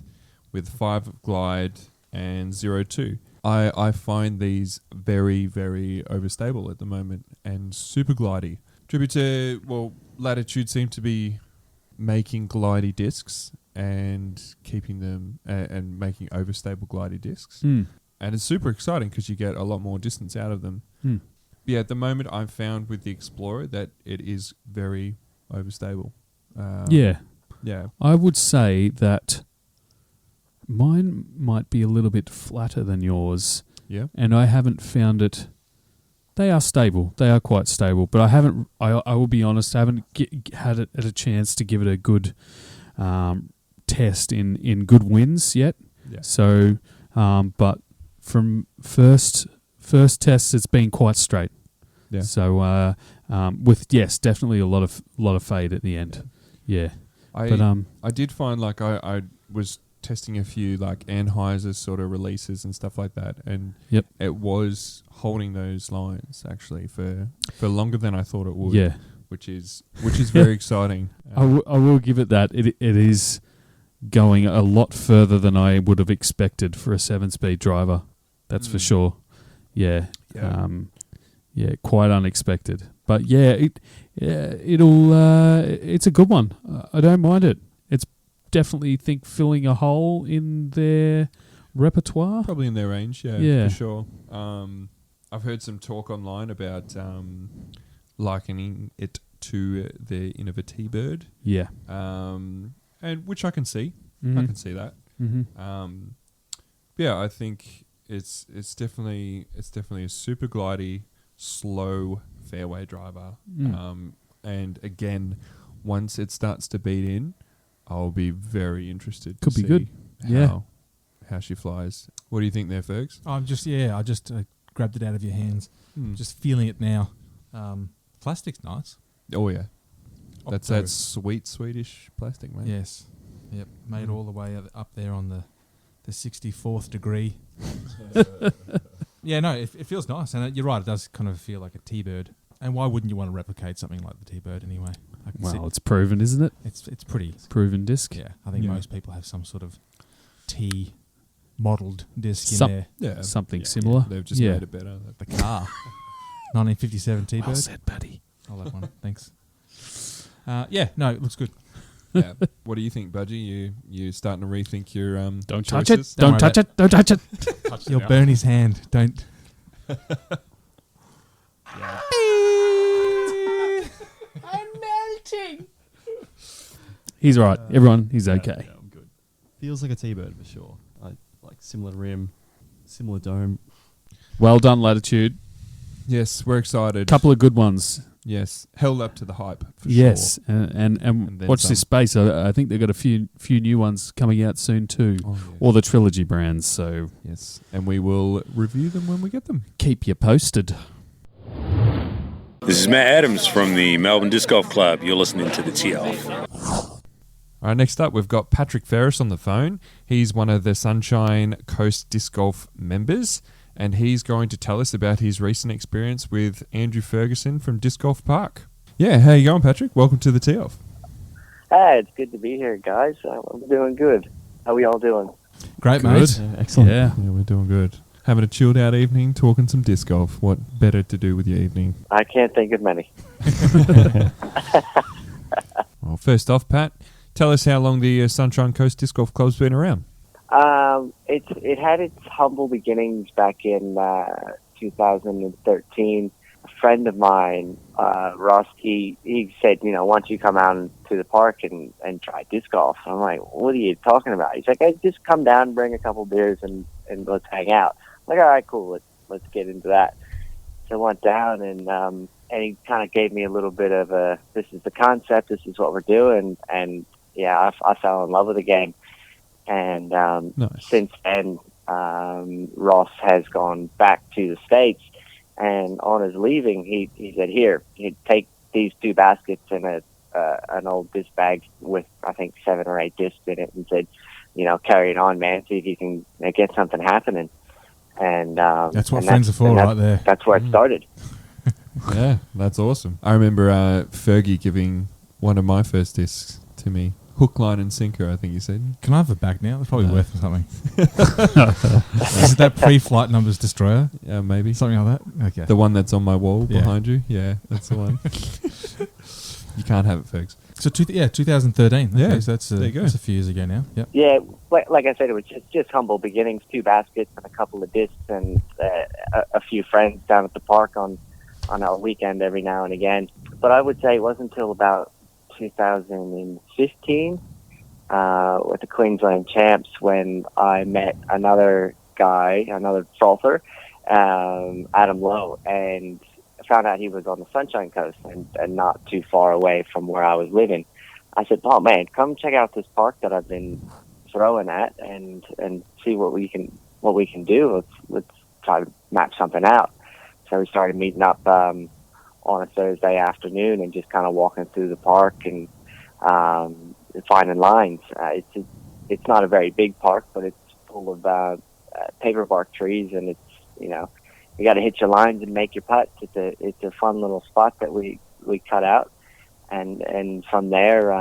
with 5 glide and 0.2. I find these very, very overstable at the moment and super glidey. Tribute to, Latitude seem to be making glidey discs and keeping them and making overstable glidey discs. And it's super exciting because you get a lot more distance out of them. Yeah, at the moment I've found with the Explorer that it is very overstable. Yeah. Yeah. I would say that mine might be a little bit flatter than yours. Yeah. And I haven't found it. They are stable. They are quite stable. But I haven't. I will be honest. I haven't had it at a chance to give it a good test in good winds yet. Yeah. So, but from first tests, it's been quite straight. Yeah. So, with definitely a lot of fade at the end. Yeah. I did find I was testing a few like Anheuser sort of releases and stuff like that, and it was holding those lines actually for longer than I thought it would. Yeah, which is very exciting. I will give it that. It is going a lot further than I would have expected for a 7-speed driver. That's for sure. Yeah. Quite unexpected. But it's a good one. I don't mind it. It's definitely filling a hole in their repertoire. Probably in their range, for sure. I've heard some talk online about likening it to the Innova T-Bird. Yeah. And which I can see. Mm-hmm. I can see that. Mm-hmm. I think it's definitely a super glidey, slow fairway driver. And again, once it starts to beat in, I'll be very interested to Could be see good. how she flies. What do you think there, Fergs? I just grabbed it out of your hands. Just feeling it now. Plastic's nice. Oh yeah, that's Opto. that sweet Swedish plastic, mate. Yes. Yep. Made all the way up there on the 64th degree. Yeah, no, it feels nice, and you're right. It does kind of feel like a T-Bird. And why wouldn't you want to replicate something like the T-Bird anyway? It's proven, isn't it? It's pretty Proven disc. Yeah, I think most people have some sort of T modelled disc in there. Yeah, something similar. They've just made it better. The car, 1957 T-Bird. Well said, buddy. I like one. Thanks. It looks good. Yeah. What do you think, Budgie? You starting to rethink your Don't choices? touch it. Don't touch it. Don't touch it. You'll burn his hand. Don't. I'm melting. He's all right. Everyone, he's okay. Yeah, I'm good. Feels like a T-Bird for sure. I like similar rim, similar dome. Well done, Latitude. Yes, we're excited. Couple of good ones. Yes, held up to the hype for Yes, sure. and then watch some. this space. I think they've got a few new ones coming out soon too, Oh, yeah. or the trilogy brands. So Yes, and we will review them when we get them. keep you posted. This is Matt Adams from the Melbourne Disc Golf Club. You're listening to the Tee-Off. All right, next up, we've got Patrick Ferris on the phone. He's one of the Sunshine Coast Disc Golf members, and he's going to tell us about his recent experience with Andrew Ferguson from Disc Golf Park. Yeah, how you going, Patrick? Welcome to the Tee-Off. Hey, it's good to be here, guys. I'm doing good. How we all doing? Great, Good. mate. Excellent. Yeah. Yeah, we're doing good. Having a chilled out evening, talking some disc golf. What better to do with your evening? I can't think of many. Well, first off, Pat, tell us how long the Sunshine Coast Disc Golf Club's been around. It had its humble beginnings back in 2013. A friend of mine, Ross, he said, why don't you come out to the park and try disc golf? I'm like, what are you talking about? He's like, hey, just come down, bring a couple beers, and let's hang out. I'm like, all right, cool, let's get into that. So I went down, and he kind of gave me a little bit of this is the concept, this is what we're doing, and yeah, I fell in love with the game. And Nice. since then, Ross has gone back to the States, and on his leaving, he said, here, he'd take these 2 baskets and an old disc bag with, I think, 7 or 8 discs in it, and said, carry it on, man, see if you can get something happening. And That's what friends are for, right there. That's where it started. Yeah, that's awesome. I remember Fergie giving one of my first discs to me. Hook, line, and sinker, I think you said. Can I have it back now? It's probably worth something. Is it that pre-flight numbers destroyer? Yeah, maybe. Something like that? Okay. The one that's on my wall Yeah. behind you? Yeah, that's the one. You can't have it, Fergs. So, 2013. Yeah, Okay, so that's there you go. that's a few years ago now. Yep. Yeah, like I said, it was just humble beginnings, 2 baskets and a couple of discs and a few friends down at the park on a weekend every now and again. But I would say it wasn't until about 2015 with the Queensland Champs when I met another guy, another frother, Adam Lowe, and found out he was on the Sunshine Coast and not too far away from where I was living. I said, oh man, come check out this park that I've been throwing at and see what we can do. Let's try to map something out. So we started meeting up on a Thursday afternoon and just kind of walking through the park and finding lines. It's not a very big park, but it's full of paper bark trees, and it's you got to hit your lines and make your putts. It's a fun little spot that we cut out, and from there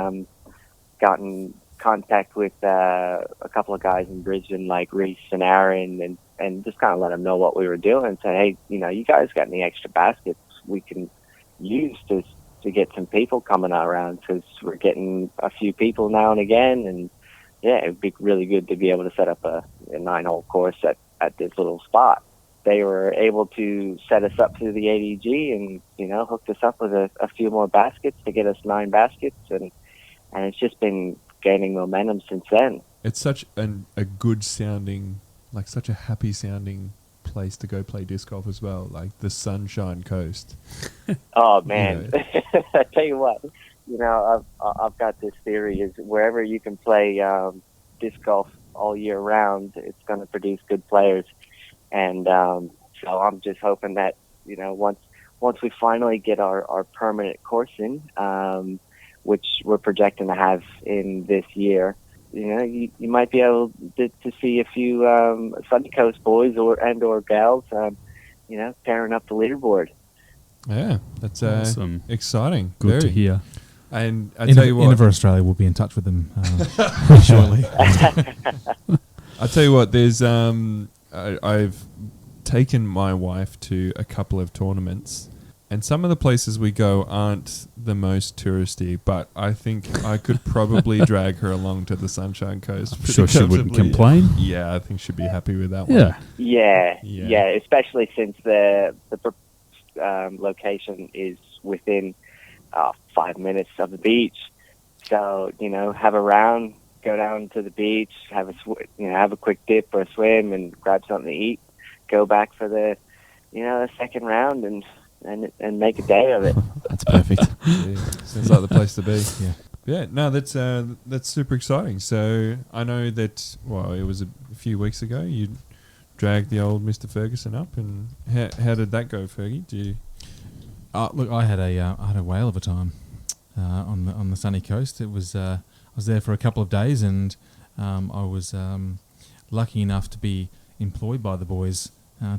got in contact with a couple of guys in Brisbane like Reese and Aaron, and just kind of let them know what we were doing and say, hey, you guys got any extra baskets we can use to get some people coming around, because we're getting a few people now and again, and yeah, it'd be really good to be able to set up a 9-hole course at this little spot. They were able to set us up through the ADG and hooked us up with a few more baskets to get us 9 baskets, and it's just been gaining momentum since then. It's such a good sounding, like such a happy sounding place to go play disc golf as well, like the Sunshine Coast. Oh man, I tell you what, I've got this theory: is wherever you can play disc golf all year round, it's going to produce good players. And so I'm just hoping that once we finally get our permanent course in, which we're projecting to have in this year, you might be able to see a few Sunny Coast boys or gals, tearing up the leaderboard. Yeah, that's Awesome. Exciting. Good to Very. hear. And I tell you what, Innover Australia will be in touch with them shortly. I tell you what, there's I've taken my wife to a couple of tournaments, and some of the places we go aren't the most touristy, but I think I could probably drag her along to the Sunshine Coast. I'm sure she wouldn't complain. Yeah, I think she'd be happy with that one. Yeah. Yeah, especially since the location is within 5 minutes of the beach. So, have a round, go down to the beach, have a quick dip or a swim, and grab something to eat. Go back for the second round and make a day of it. That's perfect. Yeah, sounds like the place to be. Yeah. Yeah, no, that's super exciting. So I know that, it was a few weeks ago you dragged the old Mr. Ferguson up, and how did that go, Fergie? Look, I had a whale of a time on the sunny coast. It was I was there for a couple of days, and I was lucky enough to be employed by the boys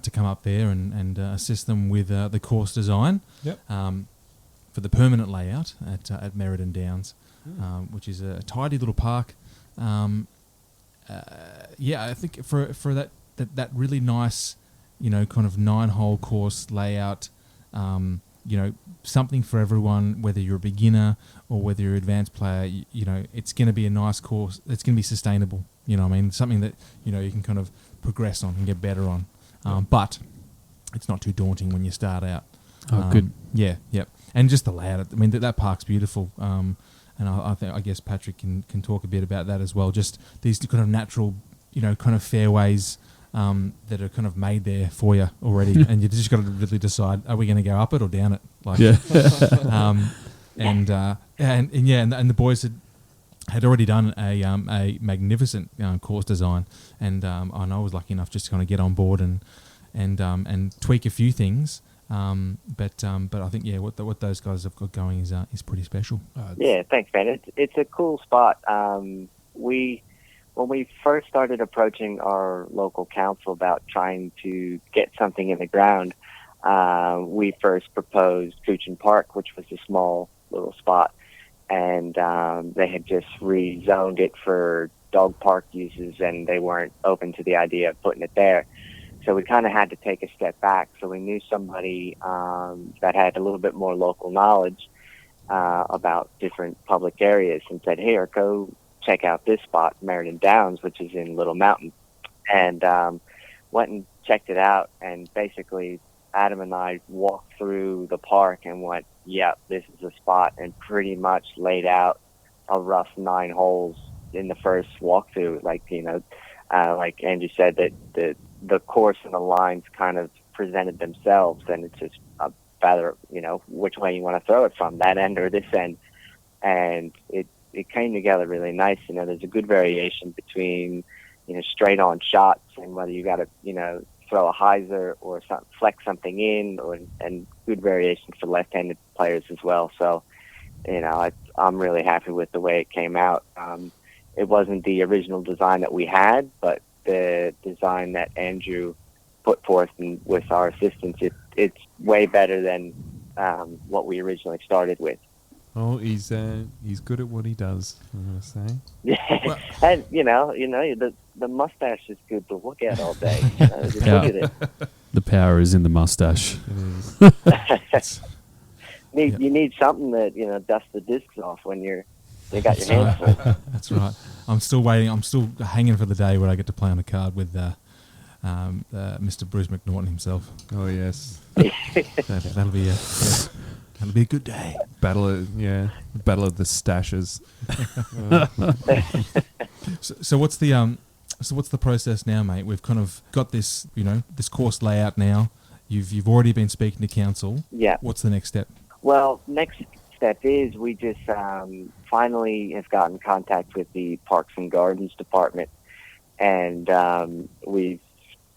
to come up there and assist them with the course design. Yep. For the permanent layout at Merredon Downs, which is a tidy little park. I think for that really nice, kind of 9-hole course layout, something for everyone, whether you're a beginner or whether you're an advanced player, it's going to be a nice course. It's going to be sustainable. Something that, you can kind of progress on and get better on. But it's not too daunting when you start out. Oh, good. Yeah, yep. And just the layout. That park's beautiful. And I guess Patrick can talk a bit about that as well. Just these kind of natural, kind of fairways that are kind of made there for you already, and you just got to really decide: are we going to go up it or down it? And the boys had already done a magnificent course design, and I was lucky enough just to kind of get on board and tweak a few things. But I think what those guys have got going is pretty special. Yeah, thanks, man. It's a cool spot. When we first started approaching our local council about trying to get something in the ground, we first proposed Coochin Park, which was a small little spot, and they had just rezoned it for dog park uses, and they weren't open to the idea of putting it there. So we kind of had to take a step back. So we knew somebody that had a little bit more local knowledge about different public areas, and said, "Hey, go check out this spot, Merredon Downs, which is in Little Mountain." And went and checked it out, and basically Adam and I walked through the park and went, "Yeah, this is a spot," and pretty much laid out a rough 9 holes in the first walkthrough. Like Andrew said, that the course and the lines kind of presented themselves, and it's just rather, which way you want to throw it from, that end or this end. And it came together really nice. There's a good variation between, straight on shots, and whether you got to, throw a hyzer or flex something in, and good variation for left-handed players as well. So, I'm really happy with the way it came out. It wasn't the original design that we had, but the design that Andrew put forth and with our assistance, it's way better than what we originally started with. Oh, he's good at what he does, I'm going to say. Yeah, and the mustache is good to look at all day. Just look at it. The power is in the mustache. It is. You need something that dusts the discs off when you got your hands full. That's right. I'm still waiting. I'm still hanging for the day where I get to play on a card with Mr. Bruce McNaughton himself. Oh yes, that'll be that'll be a good day. Battle of the stashes. So what's the process now, mate? We've kind of got this, this course layout now. You've already been speaking to council. Yeah. What's the next step? Well, next step is we just finally have gotten contact with the Parks and Gardens department, and we've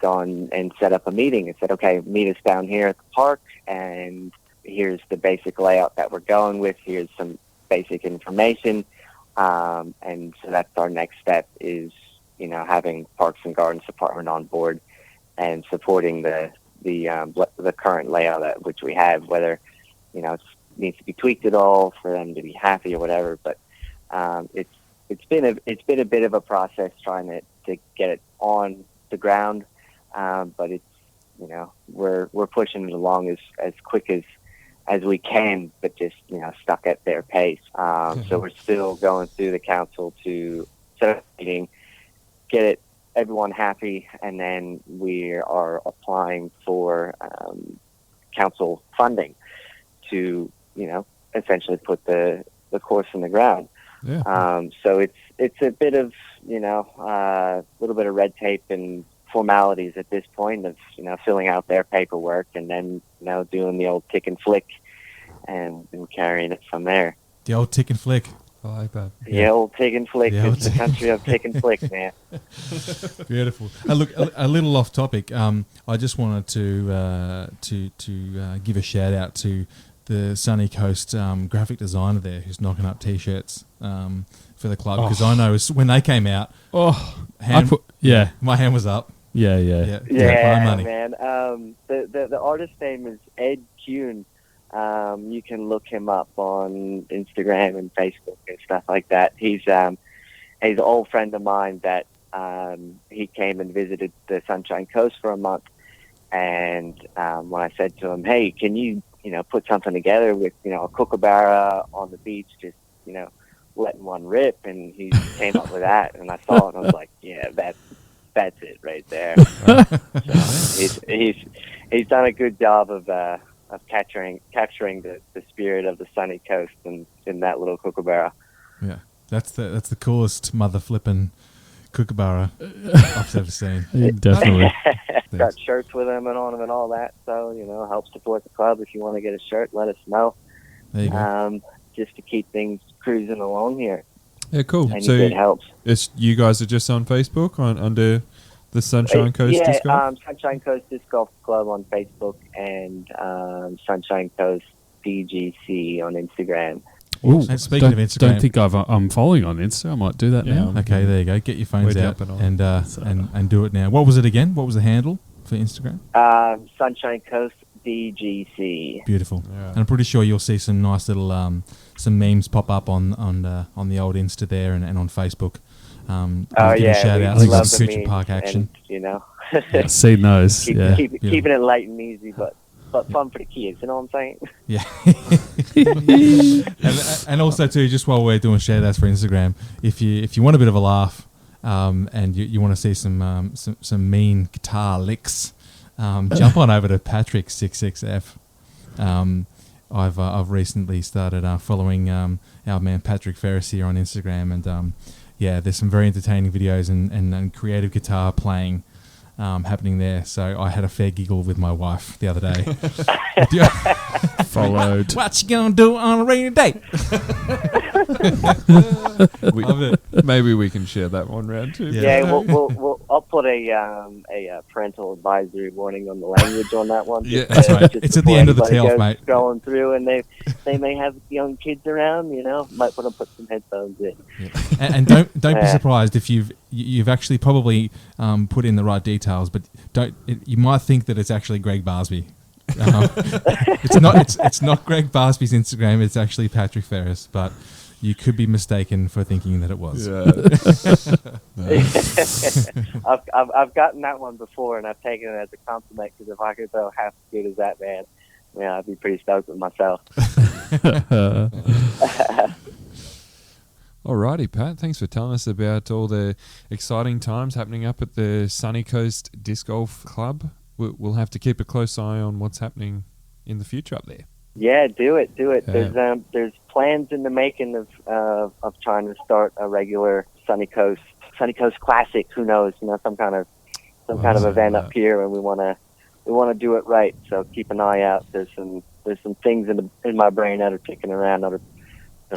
gone and set up a meeting and said, okay, meet us down here at the park, and here's the basic layout that we're going with. Here's some basic information, and so that's our next step is, having Parks and Gardens department on board and supporting the current layout which we have, whether it needs to be tweaked at all for them to be happy or whatever. But it's been a bit of a process trying to get it on the ground, but it's we're pushing it along as quick as we can, but just stuck at their pace. So we're still going through the council to set up a meeting, get everyone happy, and then we are applying for council funding to essentially put the course in the ground. Yeah. So it's a bit of, a little bit of red tape and formalities at this point of, filling out their paperwork and then, doing the old tick and flick and carrying it from there. The old tick and flick. I like that. The old tick and flick. It's the country of tick and flick, man. Beautiful. Look, a little off topic. I just wanted to give a shout out to the Sunny Coast graphic designer there who's knocking up T-shirts for the club, because I know when they came out, my hand was up. Yeah, man. The artist name is Ed Kuhn. You can look him up on Instagram and Facebook and stuff like that. He's an old friend of mine that he came and visited the Sunshine Coast for a month. And when I said to him, hey, can you, put something together with, a kookaburra on the beach, just, letting one rip, and he came up with that. And I saw it and I was like, yeah, that's it right there. So he's done a good job of capturing the spirit of the sunny coast in that little kookaburra. Yeah, that's the coolest mother flipping kookaburra I've ever seen. Yeah, definitely. Got shirts with him and on him and all that. So help support the club. If you want to get a shirt, let us know. There you go. Just to keep things cruising along here. Yeah, cool. Any so bit helps. You guys are just on Facebook under the Sunshine Coast Disc Golf? Sunshine Coast Disc Golf Club on Facebook and Sunshine Coast DGC on Instagram. Ooh, and speaking of Instagram, don't think I'm following on Insta. I might do that now. Okay, there you go. Get your phones out and do it now. What was it again? What was the handle for Instagram? Sunshine Coast DGC. Beautiful. Yeah. And I'm pretty sure you'll see some nice little some memes pop up on the old Insta there and on Facebook. Give a shout out to some Future Park action. And, I've seen those. Keeping it light and easy, but fun for the kids. You know what I'm saying? Yeah. and also too, just while we're doing shout outs for Instagram, if you want a bit of a laugh, and you want to see some mean guitar licks, jump on over to Patrick XXXF. I've recently started following our man Patrick Ferris here on Instagram, and there's some very entertaining videos and creative guitar playing happening there. So I had a fair giggle with my wife the other day. Followed. What you gonna do on a rainy day? Love it. Maybe we can share that one round too. Yeah, I'll put a parental advisory warning on the language on that one. Yeah, that's right. It's at the end of the tee-off, mate. Scrolling through, and they may have young kids around. Might want to put some headphones in. Yeah. And don't be surprised if you've actually probably put in the right details, but you might think that it's actually Greg Barsby. It's not Greg Barsby's Instagram. It's actually Patrick Ferris, but you could be mistaken for thinking that it was. Yeah. I've gotten that one before, and I've taken it as a compliment, because if I could throw half as good as that man, I'd be pretty stoked with myself. Alrighty, Pat. Thanks for telling us about all the exciting times happening up at the Sunny Coast Disc Golf Club. We'll have to keep a close eye on what's happening in the future up there. Yeah, do it. Yeah. There's plans in the making of trying to start a regular Sunny Coast Classic. Who knows? Some kind of event up here, and we want to do it right. So keep an eye out. There's some things in my brain that are kicking around that'll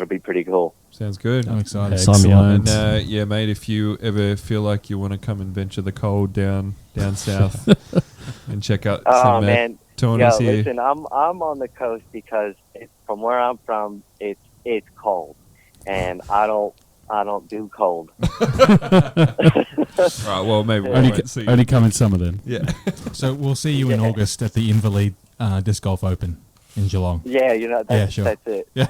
be pretty cool. Sounds good. I'm excited. Sign me up. And mate, if you ever feel like you want to come and venture the cold down south and check out some tournaments here. Listen, I'm on the coast because from where I'm from, it's cold, and I don't do cold. Right. Well, maybe only come in summer then. Yeah. So we'll see you in August at the Invalid Disc Golf Open in Geelong. Yeah, that's it. Yeah.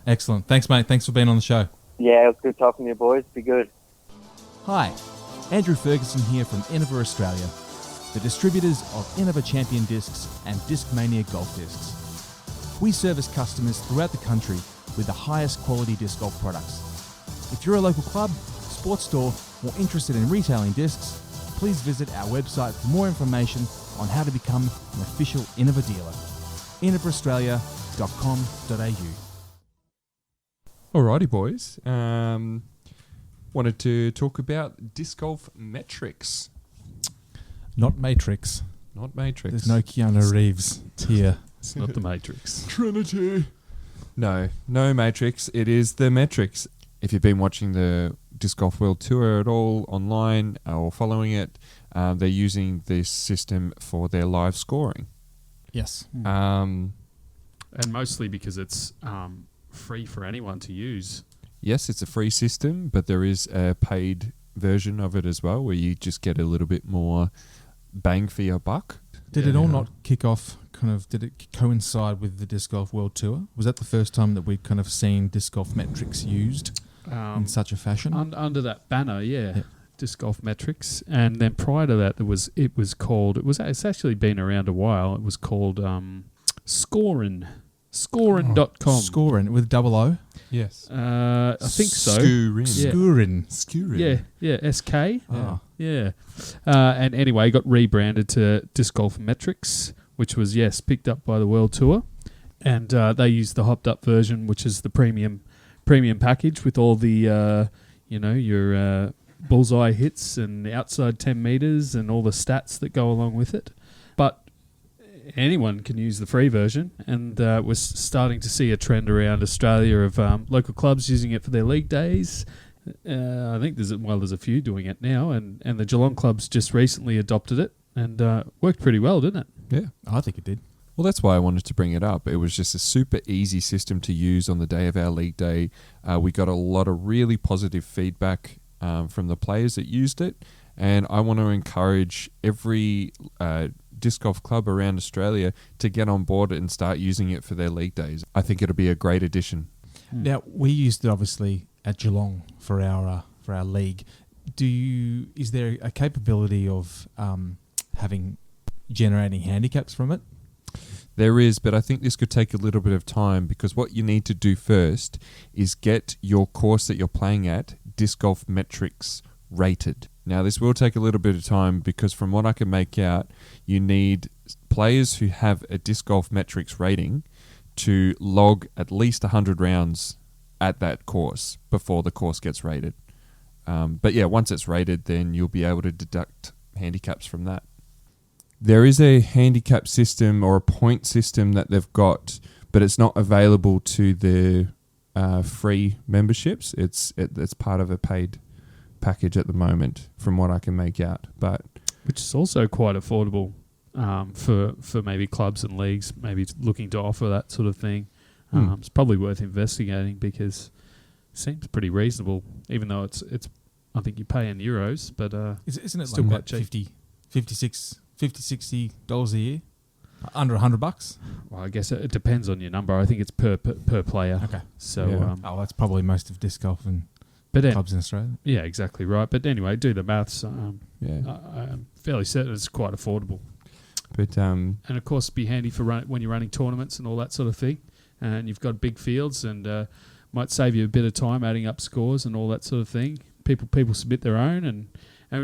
Excellent. Thanks, mate. Thanks for being on the show. Yeah, it was good talking to you, boys. Be good. Hi, Andrew Ferguson here from Innova Australia, the distributors of Innova Champion Discs and Discmania Golf Discs. We service customers throughout the country with the highest quality disc golf products. If you're a local club, sports store, or interested in retailing discs, please visit our website for more information on how to become an official Innova dealer. InnovaAustralia.com.au. Alrighty, boys. wanted to talk about disc golf metrics. Not Matrix. Not Matrix. There's no Keanu Reeves here. It's not the Matrix. Trinity. No Matrix. It is the metrics. If you've been watching the Disc Golf World Tour at all online or following it, they're using this system for their live scoring. Yes. And mostly because it's free for anyone to use. Yes, it's a free system, but there is a paid version of it as well, where you just get a little bit more bang for your buck. Did it all not kick off, did it coincide with the Disc Golf World Tour? Was that the first time that we'd kind of seen Disc Golf metrics used in such a fashion? Under that banner, yeah. Disc Golf metrics. And then prior to that, it's actually been around a while. It was called Scorin. Scorin.com. Scorin with double O? Yes. I think so. Scorin. Yeah, SK. Oh. Yeah. And anyway, got rebranded to Disc Golf Metrics, which was, picked up by the World Tour. And they used the hopped up version, which is the premium package with all the, your bullseye hits and outside 10 meters and all the stats that go along with it. But anyone can use the free version, and we're starting to see a trend around Australia of local clubs using it for their league days. I think there's a few doing it now, and the Geelong clubs just recently adopted it, and worked pretty well, didn't it? Yeah, I think it did. Well, that's why I wanted to bring it up. It was just a super easy system to use on the day of our league day. We got a lot of really positive feedback from the players that used it, and I want to encourage every disc golf club around Australia to get on board and start using it for their league days. I think it'll be a great addition. Now, we used it obviously at Geelong for our league. Is there a capability of generating handicaps from it? There is, but I think this could take a little bit of time, because what you need to do first is get your course that you're playing at Disc Golf Metrics rated. Now, this will take a little bit of time, because from what I can make out, you need players who have a Disc Golf Metrics rating to log at least 100 rounds at that course before the course gets rated. But yeah, once it's rated, then you'll be able to deduct handicaps from that. There is a handicap system or a point system that they've got, but it's not available to the free memberships. It's part of a paid package at the moment, from what I can make out. But which is also quite affordable for maybe clubs and leagues maybe looking to offer that sort of thing. It's probably worth investigating, because it seems pretty reasonable, even though it's I think you pay in euros, but isn't it still like quite cheap. $50-$60 a year? Under $100? Well, I guess it depends on your number. I think it's per player. Okay. So that's probably most of disc golf and clubs in Australia. Yeah, exactly right. But anyway, do the maths. I'm fairly certain it's quite affordable. But and of course, be handy for when you're running tournaments and all that sort of thing. And you've got big fields, and might save you a bit of time adding up scores and all that sort of thing. People submit their own, and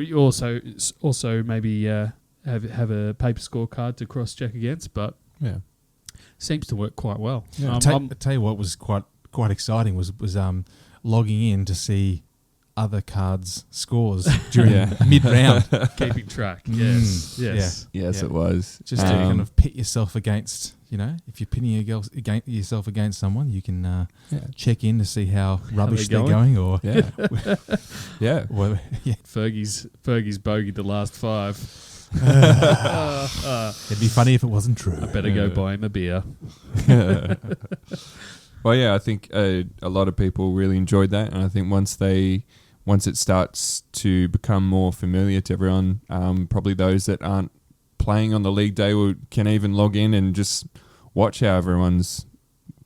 you also maybe have a paper scorecard to cross check against. But seems to work quite well. Yeah. Tell you what was quite exciting was logging in to see other cards' scores during mid-round. Keeping track. Yes. It was. Just to kind of pit yourself against, if you're pitting yourself against someone, you can check in to see how rubbish they're going. Or Fergie's bogeyed the last 5. It'd be funny if it wasn't true. I better go buy him a beer. Well, yeah, I think a lot of people really enjoyed that, and I think once it starts to become more familiar to everyone, probably those that aren't playing on the league day can even log in and just watch how everyone's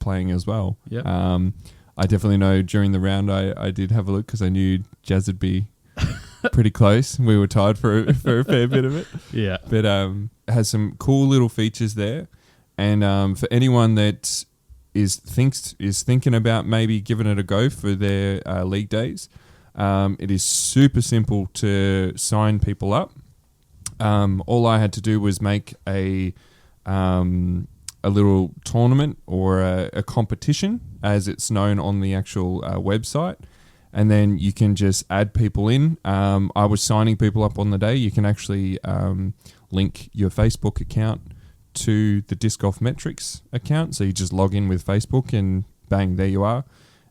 playing as well. Yep. I definitely know during the round I did have a look, because I knew Jazz would be pretty close. We were tied for a fair bit of it. Yeah. But it has some cool little features there, and for anyone that is thinking about maybe giving it a go for their league days, it is super simple to sign people up. All I had to do was make a little tournament or a competition, as it's known on the actual website, and then you can just add people in. I was signing people up on the day. You can actually link your Facebook account to the Disc Golf Metrics account. So you just log in with Facebook and bang, there you are.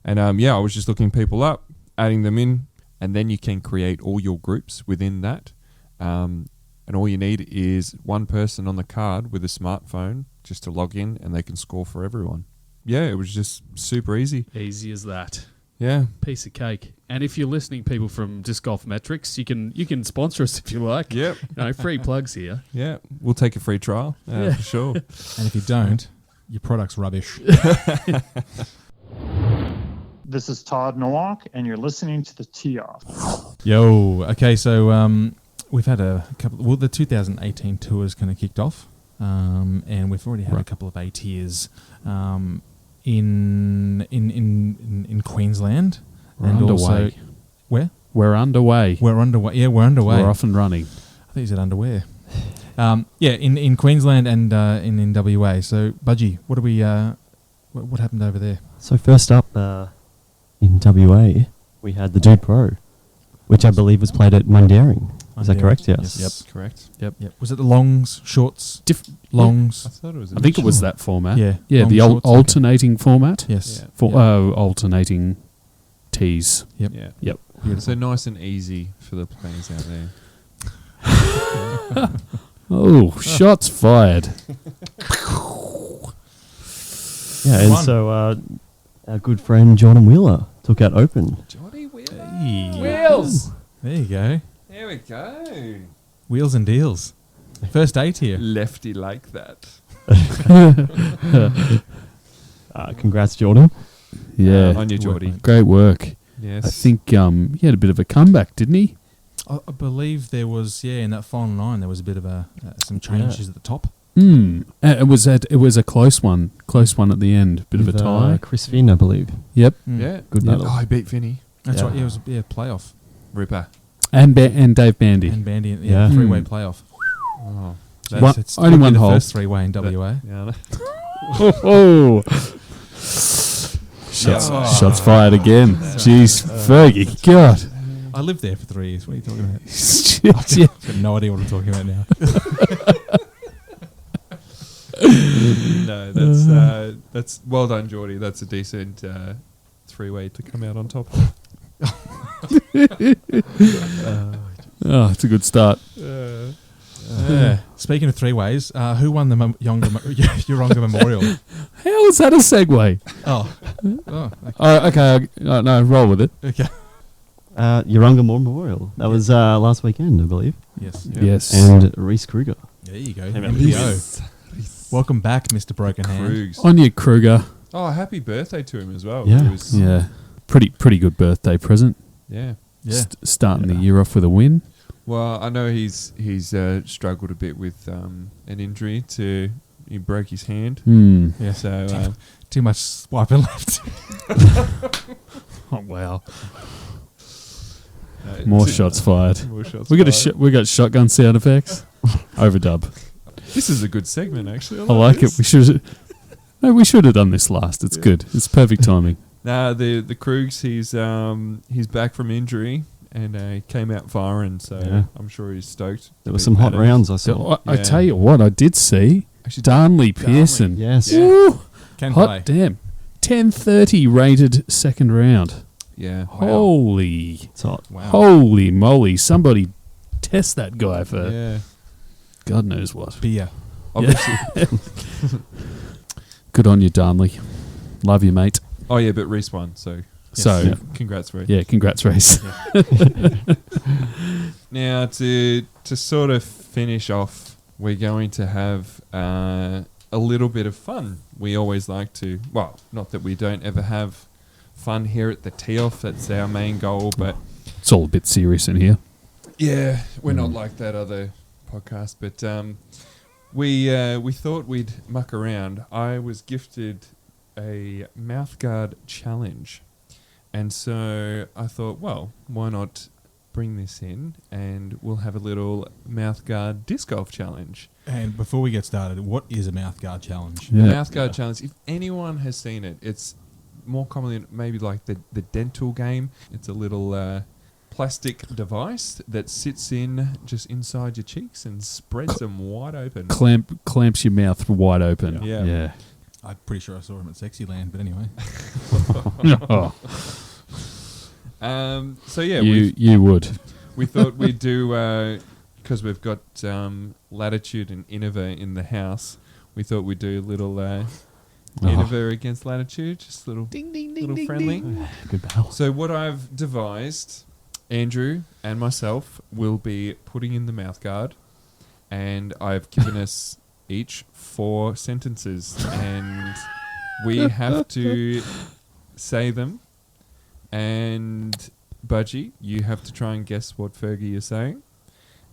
And I was just looking people up, adding them in, and then you can create all your groups within that. And all you need is one person on the card with a smartphone just to log in, and they can score for everyone. Yeah, it was just super easy. Easy as that. Yeah. Piece of cake. And if you're listening, people from Disc Golf Metrics, you can sponsor us if you like. Yep. Free plugs here. Yeah, we'll take a free trial for sure. And if you don't, your product's rubbish. This is Todd Nowack, and you're listening to the Tee-Off. Yo, okay, so we've had a couple. Well, the 2018 tour's kind of kicked off, and we've already had a couple of A-tiers in Queensland. We're and underway. Also, where? We're underway. We're underway. Yeah, we're underway. We're off and running. I think you said underwear. In Queensland and in WA. So, Budgie, what do we? What happened over there? So first up, in WA, we had the Dude Pro, which I believe was played at Mundaring. Is that correct? Yes. Yep. Correct. Yep. Was it the longs, shorts, I longs? thought it was. I think it was that format. Yeah. Yeah, Long the shorts, alternating format. Yes. For alternating tees. Yep. Yeah. Yep. So nice and easy for the players out there. Oh, shots fired. Yeah, and so our good friend Jordan Wheeler took out Open. Johnny Wheeler. Hey. Wheels. There you go. There we go. Wheels and deals. First A-tier. Lefty like that. Congrats, Jordan. Yeah. On you, Geordie. Great work. Yes. I think he had a bit of a comeback, didn't he? I believe there was, in that final 9, there was a bit of some changes at the top. It was a close one at the end. Bit of a tie. Chris Finn, I believe. Yep. Yeah. Good battle. Oh, he beat Finney. That's right. Yeah, it was a playoff. Ripper. And Dave Bandy. And Bandy, Yeah. three-way playoff. Oh. It's only one the hole. first three-way in WA. Yeah. Oh. Shots fired again. Jeez, Fergie. God. I lived there for 3 years. What are you talking about? Shit, yeah. I've got no idea what I'm talking about now. No, that's well done, Geordie. That's a decent three-way to come out on top. Oh, it's a good start. Speaking of three-ways, who won the Yeronga Memorial? How is that a segue? Okay. Okay. No, roll with it. Okay. Yeronga Memorial. That was last weekend, I believe. Yes. Yes. And Reese Kruger. There you go. Hey, MPO. Welcome back, Mr. Broken Hand. Krugs. Anya Kruger. Oh, happy birthday to him as well. Yeah. It was, Yeah. Pretty good birthday present. Yeah. Yeah. Starting the year off with a win. Well, I know he's struggled a bit with an injury. He broke his hand. Yeah. So Too much swiping left. Oh wow. More shots fired. More shots We fired. got shotgun sound effects. Overdub. This is a good segment, actually. I like it. We should have done this last. It's good. It's perfect timing. Nah, the Krugs, he's back from injury and came out firing, so Yeah. I'm sure he's stoked. There were some hot rounds I saw. I tell you what, I did see Actually, Darnley Pearson. Yes. Yeah. Woo! Can Hot play. damn. 10:30 rated second round. Yeah. Holy. It's hot. Wow. Holy moly. Somebody test that guy for Yeah. God knows what. Beer. Obviously. Good on you, Darnley. Love you, mate. Oh, yeah, but Reese won, so So, congrats, Reese. yeah, congrats, Reese. Now, to sort of finish off, we're going to have a little bit of fun. We always like to, well, not that we don't ever have fun here at the Tee-Off. That's our main goal, but It's all a bit serious in here. yeah, we're not like that other podcast. But we thought we'd muck around. I was gifted a Mouthguard challenge, and so I thought, well, why not bring this in and we'll have a little Mouthguard disc golf challenge. And before we get started, what is a Mouthguard challenge? Yeah. The Mouthguard challenge, if anyone has seen it, it's more commonly maybe like the dental game. It's a little plastic device that sits in just inside your cheeks and spreads them wide open. Clamps your mouth wide open. Yeah. I'm pretty sure I saw him at Sexyland, but anyway. Oh. So yeah, you would. We thought we'd do because we've got Latitude and Innova in the house. We thought we'd do a little Innova against Latitude, just a little Ding, ding, ding, little ding, friendly. ding. Good battle. So what I've devised, Andrew and myself will be putting in the mouthguard, and I've given us each 4 sentences, and we have to say them. And Budgie, you have to try and guess what Fergie is saying,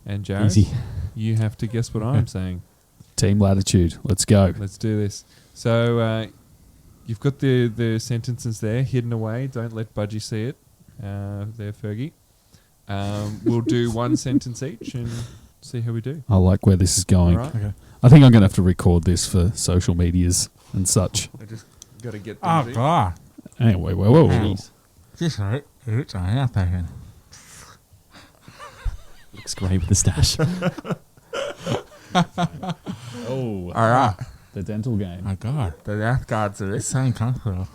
and Jarrath, Easy. you have to guess what I'm saying. Team Latitude. Let's go. Let's do this. So you've got the sentences there hidden away. Don't let Budgie see it. There, Fergie. We'll do one sentence each and see how we do. I like where this is going. All right. Okay. I think I'm going to have to record this for social medias and such. I just got to get Oh, things in. God. Anyway, whoa. Jeez. Just right. It's out there. Looks great with the stash. Oh, All right. the dental game. Oh, God. The Mouthguards are It's so uncomfortable.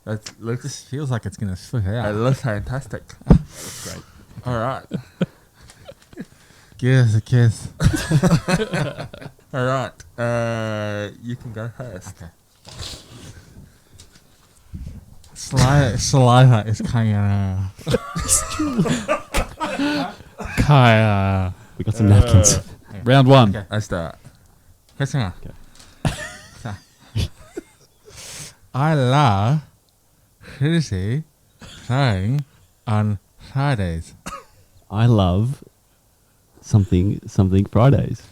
It looks, This feels like it's going to slip it out. looks fantastic. Great. All right. Give us a kiss. All right. You can go first. Okay. Saliva is coming out. Kaya. We got some napkins. Round 1. Okay. I start. Question mark. I love Thursday playing on Fridays. I love something Fridays.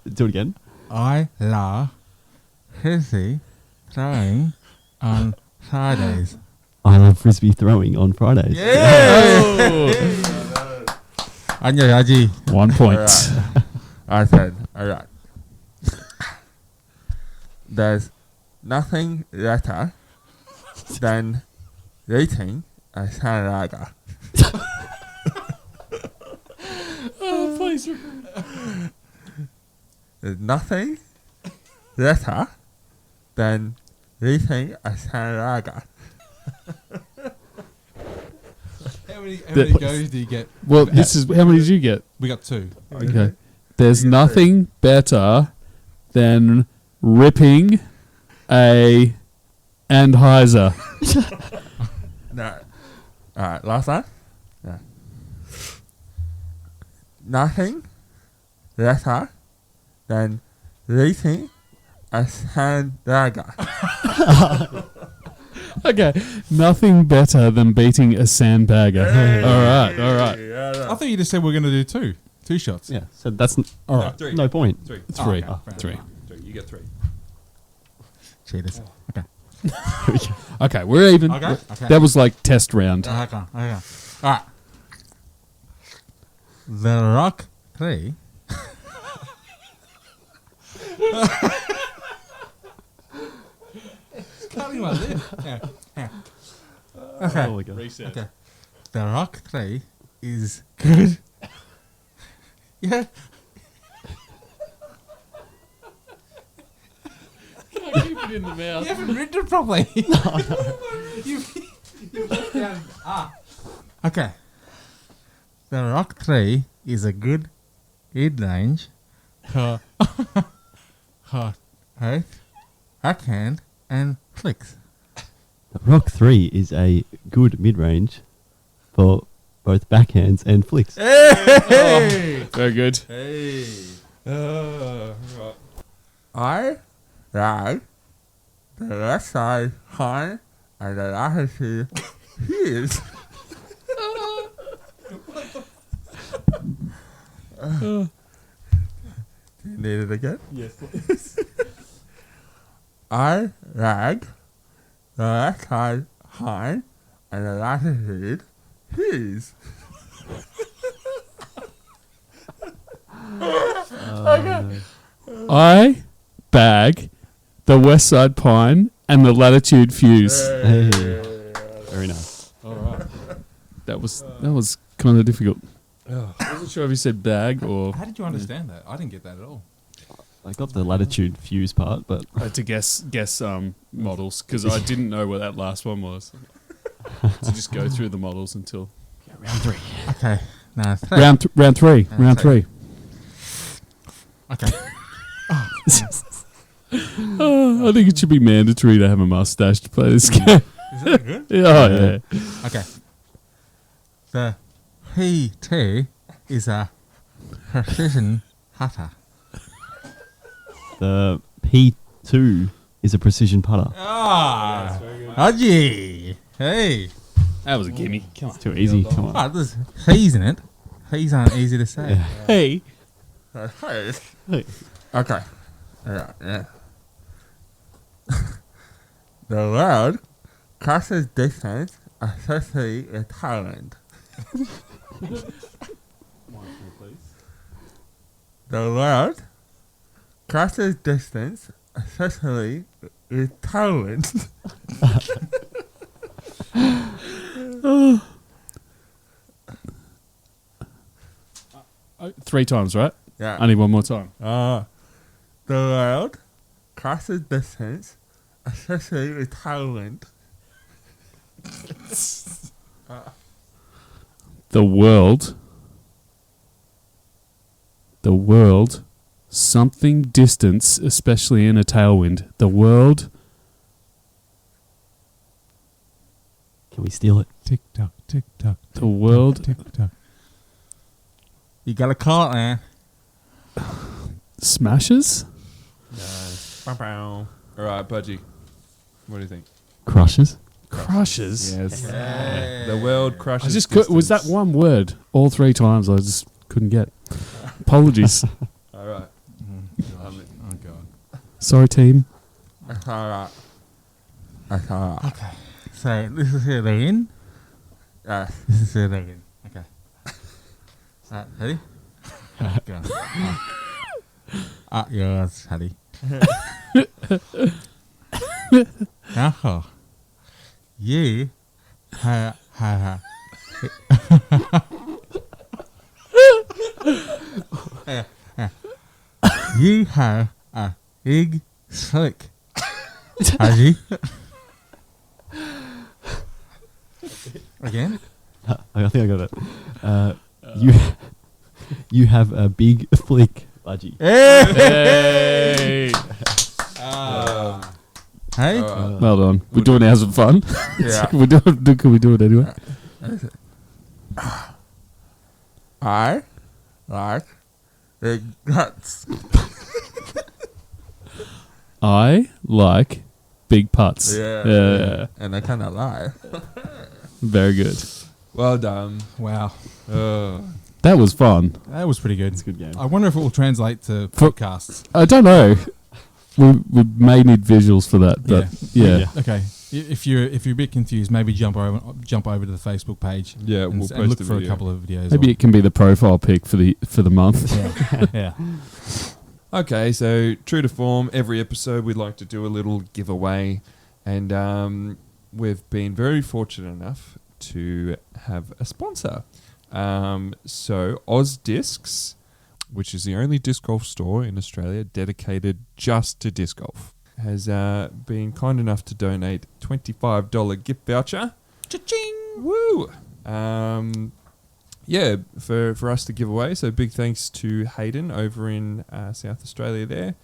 Do it again. I love Thursday playing on Fridays. I love frisbee throwing on Fridays. Anja Yaji. 1 point. Alright. I said, all right. There's nothing better than eating a salaga. Oh, please. There's nothing better than eating a salaga. How many goes do you get? Well, this is how many did you get? We got 2. Okay. There's nothing better than ripping a Anheuser. No. Alright, last time? Yeah. Nothing better than eating a salaga. Okay. Nothing better than beating a sandbagger. All right. I thought you just said we're going to do 2 shots. Yeah. So that's All right. 3. no point. 3. 3. Oh, okay. 3. 3. You get 3. Cheaters. Okay. Okay, we're even. Okay. That was like test round. Okay. All right. The Rock 3. Cutting my lip. Yeah. Okay. Oh my God. Okay. The Rock 3 is good. Yeah. Keep it in the mouth. You haven't written it properly. You've left down Okay. The Rock 3 is a good mid-range for hot, backhand, and flicks. The Rock 3 is a good mid-range for both backhands and flicks. Hey! Very good. Hey! Right. I like the left side high and the latitude is. Do you need it again? Yes, please. I like the left side high and the latitude is. I bag the West Side Pine and the latitude fuse. Hey. Very nice. All right. That was kind of difficult. I wasn't sure if you said bag or... How did you understand that? I didn't get that at all. I got the latitude fuse part, but... I had to guess models, because I didn't know what that last one was. So just go through the models until... round 3. Okay. No, Round three. Okay. I think it should be mandatory to have a mustache to play this game. Is that good? Yeah. Okay. The PT is a precision putter. The P2 is a precision putter. Ah, Budge. Hey. That was a gimme. Come on. It's too easy. Come on. Oh, there's P's in it. P's aren't easy to say. Yeah. Hey. Hey. Hey. Okay. Yeah. The world crosses distance, especially in Thailand. The world crosses distance, especially in Thailand. 3 times, right? Yeah. I need one more time. The world crosses distance, especially in Thailand. The world, something distance, especially in a tailwind. The world. Can we steal it? Tick tock, tick tock. The world. Tick tock. You got a call it, man. Smashes? All right, Budgie. What do you think? Crushes? Crushes? Yes. Hey. The world crushes. I just was that one word all 3 times I just couldn't get. Apologies. All right. Oh, God. Sorry, team. That's alright. That's alright. Okay. So, this is it again. Yes. This is it again. Okay. Ready? Go. Yours, Harry. Now, you ha. You have a big slick. Harry. Again? I think I got it. You have a big flick, Budgie. Hey! Hey? Well done. We're doing ours for fun. Yeah. Can we do it anyway? I like big nuts. I like big putts. Yeah. And I kind of lie. Very good. Well done. Wow. That was fun. That was pretty good. It's a good game. I wonder if it will translate to podcasts. I don't know. We may need visuals for that, but yeah. Okay. If you're a bit confused, maybe jump over to the Facebook page. Yeah, and, we'll and post look a for video. a couple of videos. Maybe it can be the profile pic for the month. Yeah. Okay, so true to form, every episode we'd like to do a little giveaway, and we've been very fortunate enough to have a sponsor. So AusDiscs, which is the only disc golf store in Australia dedicated just to disc golf, has been kind enough to donate $25 gift voucher. Cha-ching! Woo! Yeah, for us to give away. So big thanks to Hayden over in South Australia there.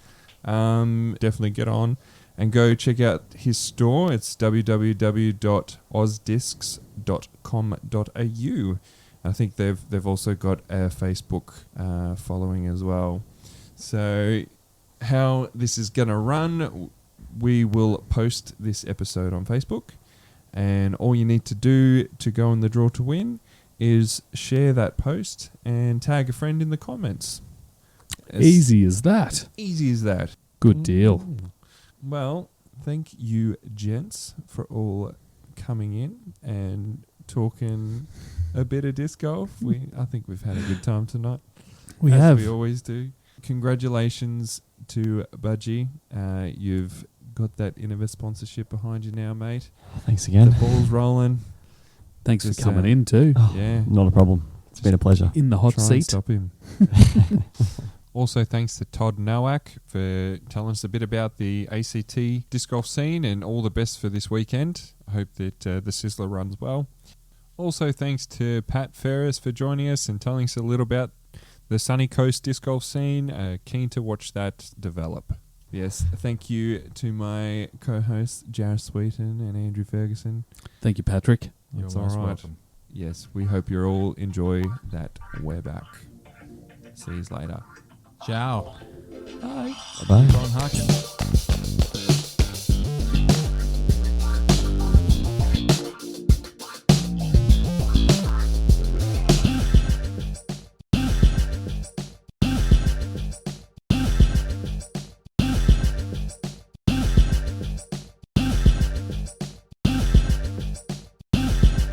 Definitely get on and go check out his store. It's www.ausdiscs.com.au. I think they've also got a Facebook following as well. So how this is going to run, we will post this episode on Facebook, and all you need to do to go in the draw to win is share that post and tag a friend in the comments. Easy as that. Easy as that. Good deal. Well, thank you, gents, for all coming in and talking a bit of disc golf. I think we've had a good time tonight. We as have. we always do. Congratulations to Budgie. You've got that Innova sponsorship behind you now, mate. Thanks again. The ball's rolling. Thanks Just, for coming in too. Yeah. Not a problem. It's been a pleasure. In the hot Try and seat. stop him. Also, thanks to Todd Nowack for telling us a bit about the ACT disc golf scene, and all the best for this weekend. I hope that the Sizzler runs well. Also, thanks to Pat Ferris for joining us and telling us a little about the Sunny Coast disc golf scene. Keen to watch that develop. Yes, thank you to my co-hosts Jarrath Sweetten and Andrew Ferguson. Thank you, Patrick. That's You're all most right. welcome. Yes, we hope you all enjoy that. We're back. See you later. Ciao. Bye. Ron Harkin.